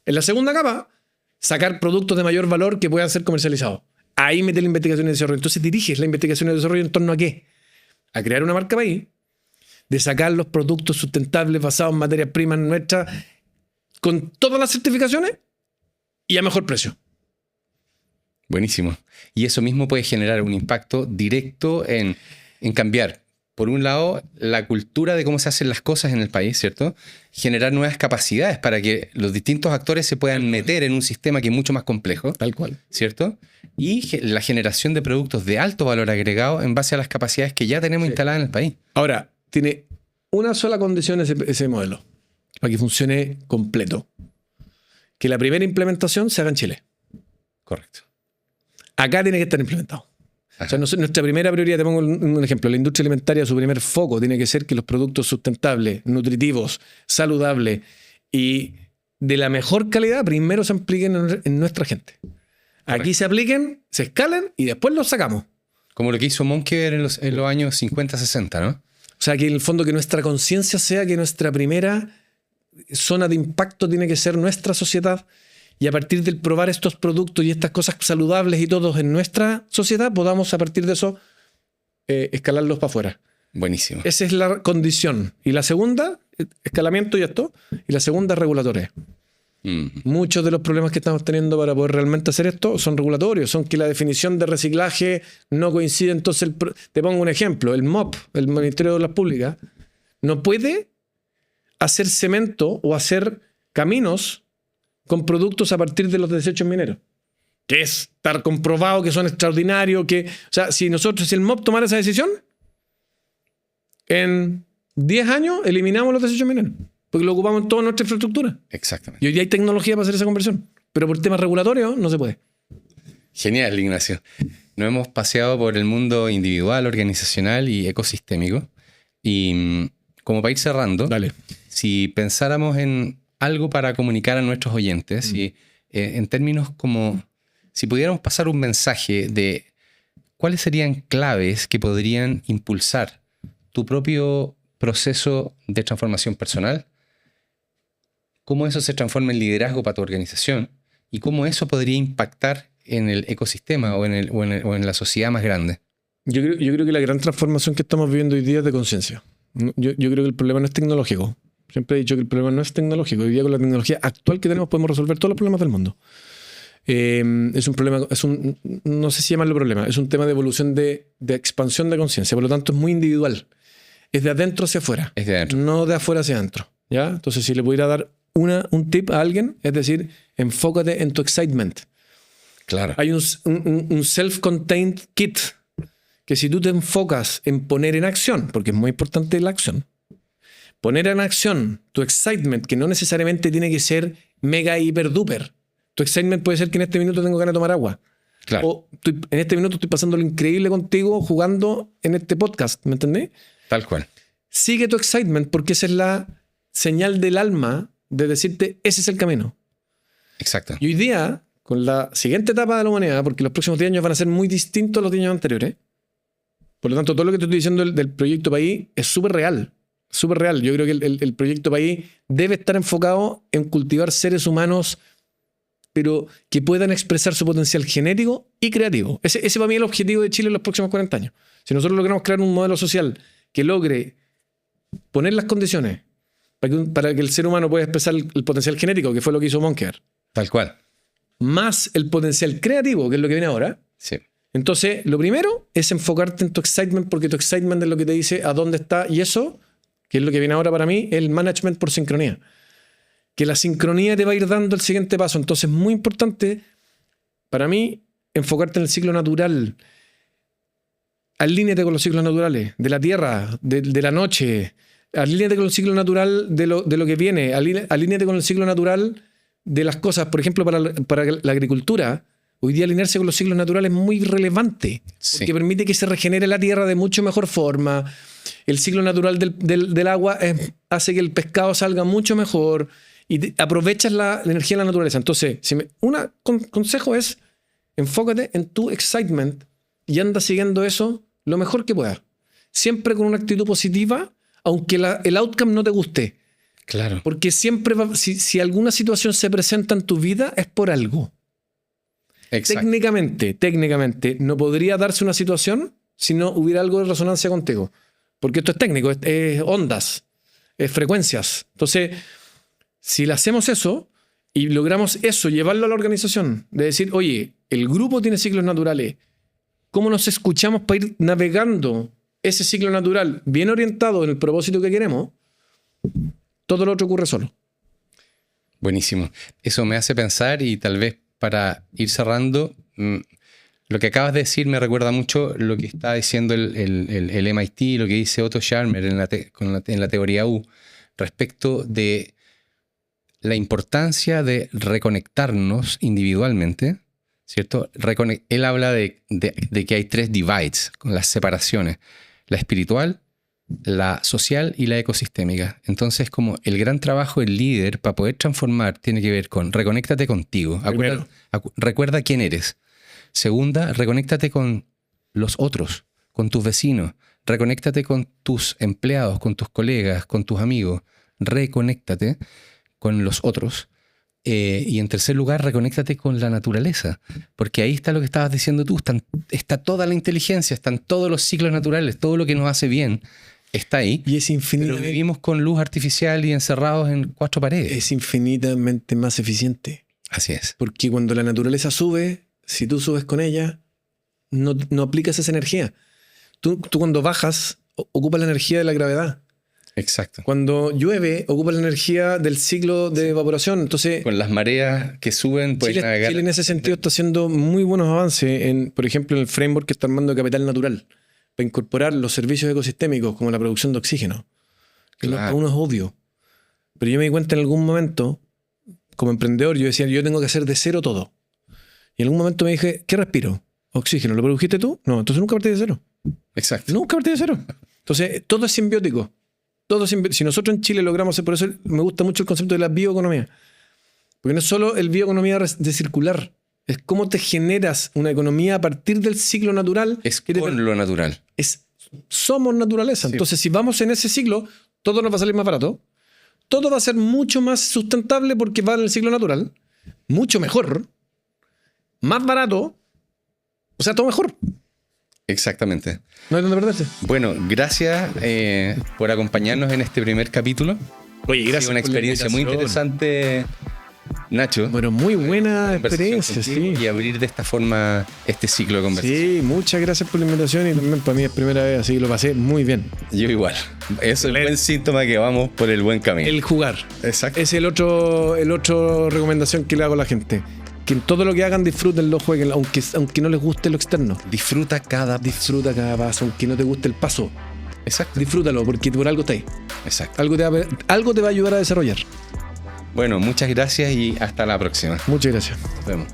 En la segunda capa, sacar productos de mayor valor que puedan ser comercializados. Ahí metí la investigación y desarrollo. Entonces diriges la investigación y desarrollo en torno a ¿qué? A crear una marca país, de sacar los productos sustentables basados en materias primas nuestras, con todas las certificaciones y a mejor precio. Buenísimo. Y eso mismo puede generar un impacto directo en cambiar, por un lado, la cultura de cómo se hacen las cosas en el país, ¿cierto? Generar nuevas capacidades para que los distintos actores se puedan meter en un sistema que es mucho más complejo. Tal cual. ¿Cierto? Y la generación de productos de alto valor agregado en base a las capacidades que ya tenemos instaladas en el país. Ahora, tiene una sola condición ese modelo para que funcione completo. Que la primera implementación se haga en Chile. Correcto. Acá tiene que estar implementado. O sea, nuestra primera prioridad, te pongo un ejemplo, la industria alimentaria, su primer foco tiene que ser que los productos sustentables, nutritivos, saludables y de la mejor calidad primero se apliquen en nuestra gente. Correcto. Aquí se apliquen, se escalen y después los sacamos. Como lo que hizo Monkever en los años 50, 60, ¿no? O sea, que en el fondo que nuestra conciencia sea que nuestra primera zona de impacto tiene que ser nuestra sociedad. Y a partir del probar estos productos y estas cosas saludables y todos en nuestra sociedad, podamos a partir de eso escalarlos para afuera. Buenísimo. Esa es la condición. Y la segunda, escalamiento y esto. Y la segunda, regulatoria. Muchos de los problemas que estamos teniendo para poder realmente hacer esto son regulatorios. Son que la definición de reciclaje no coincide. Entonces, te pongo un ejemplo. El MOP, el Ministerio de Obras Públicas, no puede hacer cemento o hacer caminos con productos a partir de los desechos mineros. Que es estar comprobado que son extraordinarios. O sea, si el MOP tomara esa decisión, en 10 años eliminamos los desechos mineros. Porque lo ocupamos en toda nuestra infraestructura. Exactamente. Y hoy día hay tecnología para hacer esa conversión. Pero por temas regulatorios no se puede. Genial, Ignacio. Nos hemos paseado por el mundo individual, organizacional y ecosistémico. Y como para ir cerrando, Dale. Si pensáramos en algo para comunicar a nuestros oyentes, y, en términos como si pudiéramos pasar un mensaje de cuáles serían claves que podrían impulsar tu propio proceso de transformación personal, cómo eso se transforma en liderazgo para tu organización y cómo eso podría impactar en el ecosistema o en la sociedad más grande. Yo creo que la gran transformación que estamos viviendo hoy día es de conciencia. Yo creo que el problema no es tecnológico. Siempre he dicho que el problema no es tecnológico. Hoy día con la tecnología actual que tenemos podemos resolver todos los problemas del mundo. Es un problema, no sé si llamarlo problema, es un tema de evolución de expansión de conciencia. Por lo tanto, es muy individual. Es de adentro hacia afuera. Es de adentro. No de afuera hacia adentro. ¿Ya? Entonces, si le pudiera dar un tip a alguien, es decir, enfócate en tu excitement. Claro. Hay un self-contained kit que si tú te enfocas en poner en acción, porque es muy importante la acción, poner en acción tu excitement, que no necesariamente tiene que ser mega hiper duper. Tu excitement puede ser que en este minuto tengo ganas de tomar agua. Claro. O en este minuto estoy pasando lo increíble contigo jugando en este podcast, ¿me entendés? Tal cual. Sigue tu excitement porque esa es la señal del alma de decirte, ese es el camino. Exacto. Y hoy día, con la siguiente etapa de la humanidad, porque los próximos 10 años van a ser muy distintos a los 10 años anteriores, por lo tanto, todo lo que te estoy diciendo del Proyecto País es súper real. Súper real. Yo creo que el Proyecto País debe estar enfocado en cultivar seres humanos, pero que puedan expresar su potencial genético y creativo. Ese para mí es el objetivo de Chile en los próximos 40 años. Si nosotros logramos crear un modelo social que logre poner las condiciones para que el ser humano pueda expresar el potencial genético, que fue lo que hizo Monkeberg, Tal cual. más el potencial creativo, que es lo que viene ahora. Sí. Entonces, lo primero es enfocarte en tu excitement, porque tu excitement es lo que te dice a dónde está. Y eso, que es lo que viene ahora para mí, es el management por sincronía. Que la sincronía te va a ir dando el siguiente paso. Entonces, es muy importante para mí enfocarte en el ciclo natural. Alíñate con los ciclos naturales de la tierra, de la noche. Alíñate con el ciclo natural de lo que viene. Alíñate con el ciclo natural de las cosas. Por ejemplo, para la agricultura, hoy día alinearse con los ciclos naturales es muy relevante. Sí. Porque permite que se regenere la tierra de mucho mejor forma. El ciclo natural del agua hace que el pescado salga mucho mejor. Y aprovechas la energía de la naturaleza. Entonces, consejo es, enfócate en tu excitement y anda siguiendo eso lo mejor que puedas. Siempre con una actitud positiva, aunque el outcome no te guste. Claro. Porque siempre si alguna situación se presenta en tu vida, es por algo. Exacto. Técnicamente, no podría darse una situación si no hubiera algo de resonancia contigo. Porque esto es técnico, es ondas, es frecuencias. Entonces, si le hacemos eso y logramos eso, llevarlo a la organización, de decir, oye, el grupo tiene ciclos naturales, ¿cómo nos escuchamos para ir navegando ese ciclo natural bien orientado en el propósito que queremos? Todo lo otro ocurre solo. Buenísimo. Eso me hace pensar, y tal vez para ir cerrando, lo que acabas de decir me recuerda mucho lo que está diciendo el MIT, lo que dice Otto Scharmer en la teoría U, respecto de la importancia de reconectarnos individualmente, ¿cierto? Él habla de que hay 3 divides, con las separaciones: la espiritual, la social y la ecosistémica. Entonces, como el gran trabajo del líder para poder transformar tiene que ver con reconéctate contigo. Recuerda quién eres. Segunda, reconéctate con los otros, con tus vecinos. Reconéctate con tus empleados, con tus colegas, con tus amigos. Reconéctate con los otros. Y en tercer lugar, reconéctate con la naturaleza. Porque ahí está lo que estabas diciendo tú. Está toda la inteligencia, están todos los ciclos naturales, todo lo que nos hace bien está ahí. Y es infinitamente, pero vivimos con luz artificial y encerrados en 4 paredes. es infinitamente más eficiente. Así es. Porque cuando la naturaleza sube, si tú subes con ella, no aplicas esa energía. Tú cuando bajas, ocupas la energía de la gravedad. Exacto. Cuando llueve, ocupas la energía del ciclo de evaporación. Entonces, Con las mareas que suben, puedes navegar. Chile en ese sentido está haciendo muy buenos avances, por ejemplo, en el framework que está armando de Capital Natural, para incorporar los servicios ecosistémicos como la producción de oxígeno. Que Claro. para uno es obvio. Pero yo me di cuenta en algún momento, como emprendedor, yo decía, yo tengo que hacer de cero todo. Y en algún momento me dije, ¿qué respiro? ¿Oxígeno? ¿Lo produjiste tú? No, entonces nunca partí de cero. Exacto. Nunca partí de cero. Entonces, todo es simbiótico. Si nosotros en Chile logramos hacer, por eso me gusta mucho el concepto de la bioeconomía. Porque no es solo el bioeconomía de circular, es cómo te generas una economía a partir del ciclo natural. Es con lo natural. Somos naturaleza. Sí. Entonces, si vamos en ese ciclo, todo nos va a salir más barato. Todo va a ser mucho más sustentable porque va en el ciclo natural. Mucho mejor. Más barato. O sea, todo mejor. Exactamente. No hay donde perderse. Bueno, gracias por acompañarnos en este primer capítulo. Oye, Ha sido una experiencia muy interesante, Nacho. Bueno, muy buena Conversación experiencia, contigo sí. Y abrir de esta forma este ciclo de conversación. Sí, muchas gracias por la invitación y también para mí es primera vez, así que lo pasé muy bien. Yo igual. Eso es el buen síntoma que vamos por el buen camino. El jugar. Exacto. Es el otro recomendación que le hago a la gente. Que en todo lo que hagan disfruten, lo jueguen, aunque no les guste lo externo. Disfruta cada... Disfruta cada paso, aunque no te guste el paso. Exacto. Disfrútalo, porque por algo está ahí. Exacto. Algo te va a ayudar a desarrollar. Bueno, muchas gracias y hasta la próxima. Muchas gracias. Nos vemos.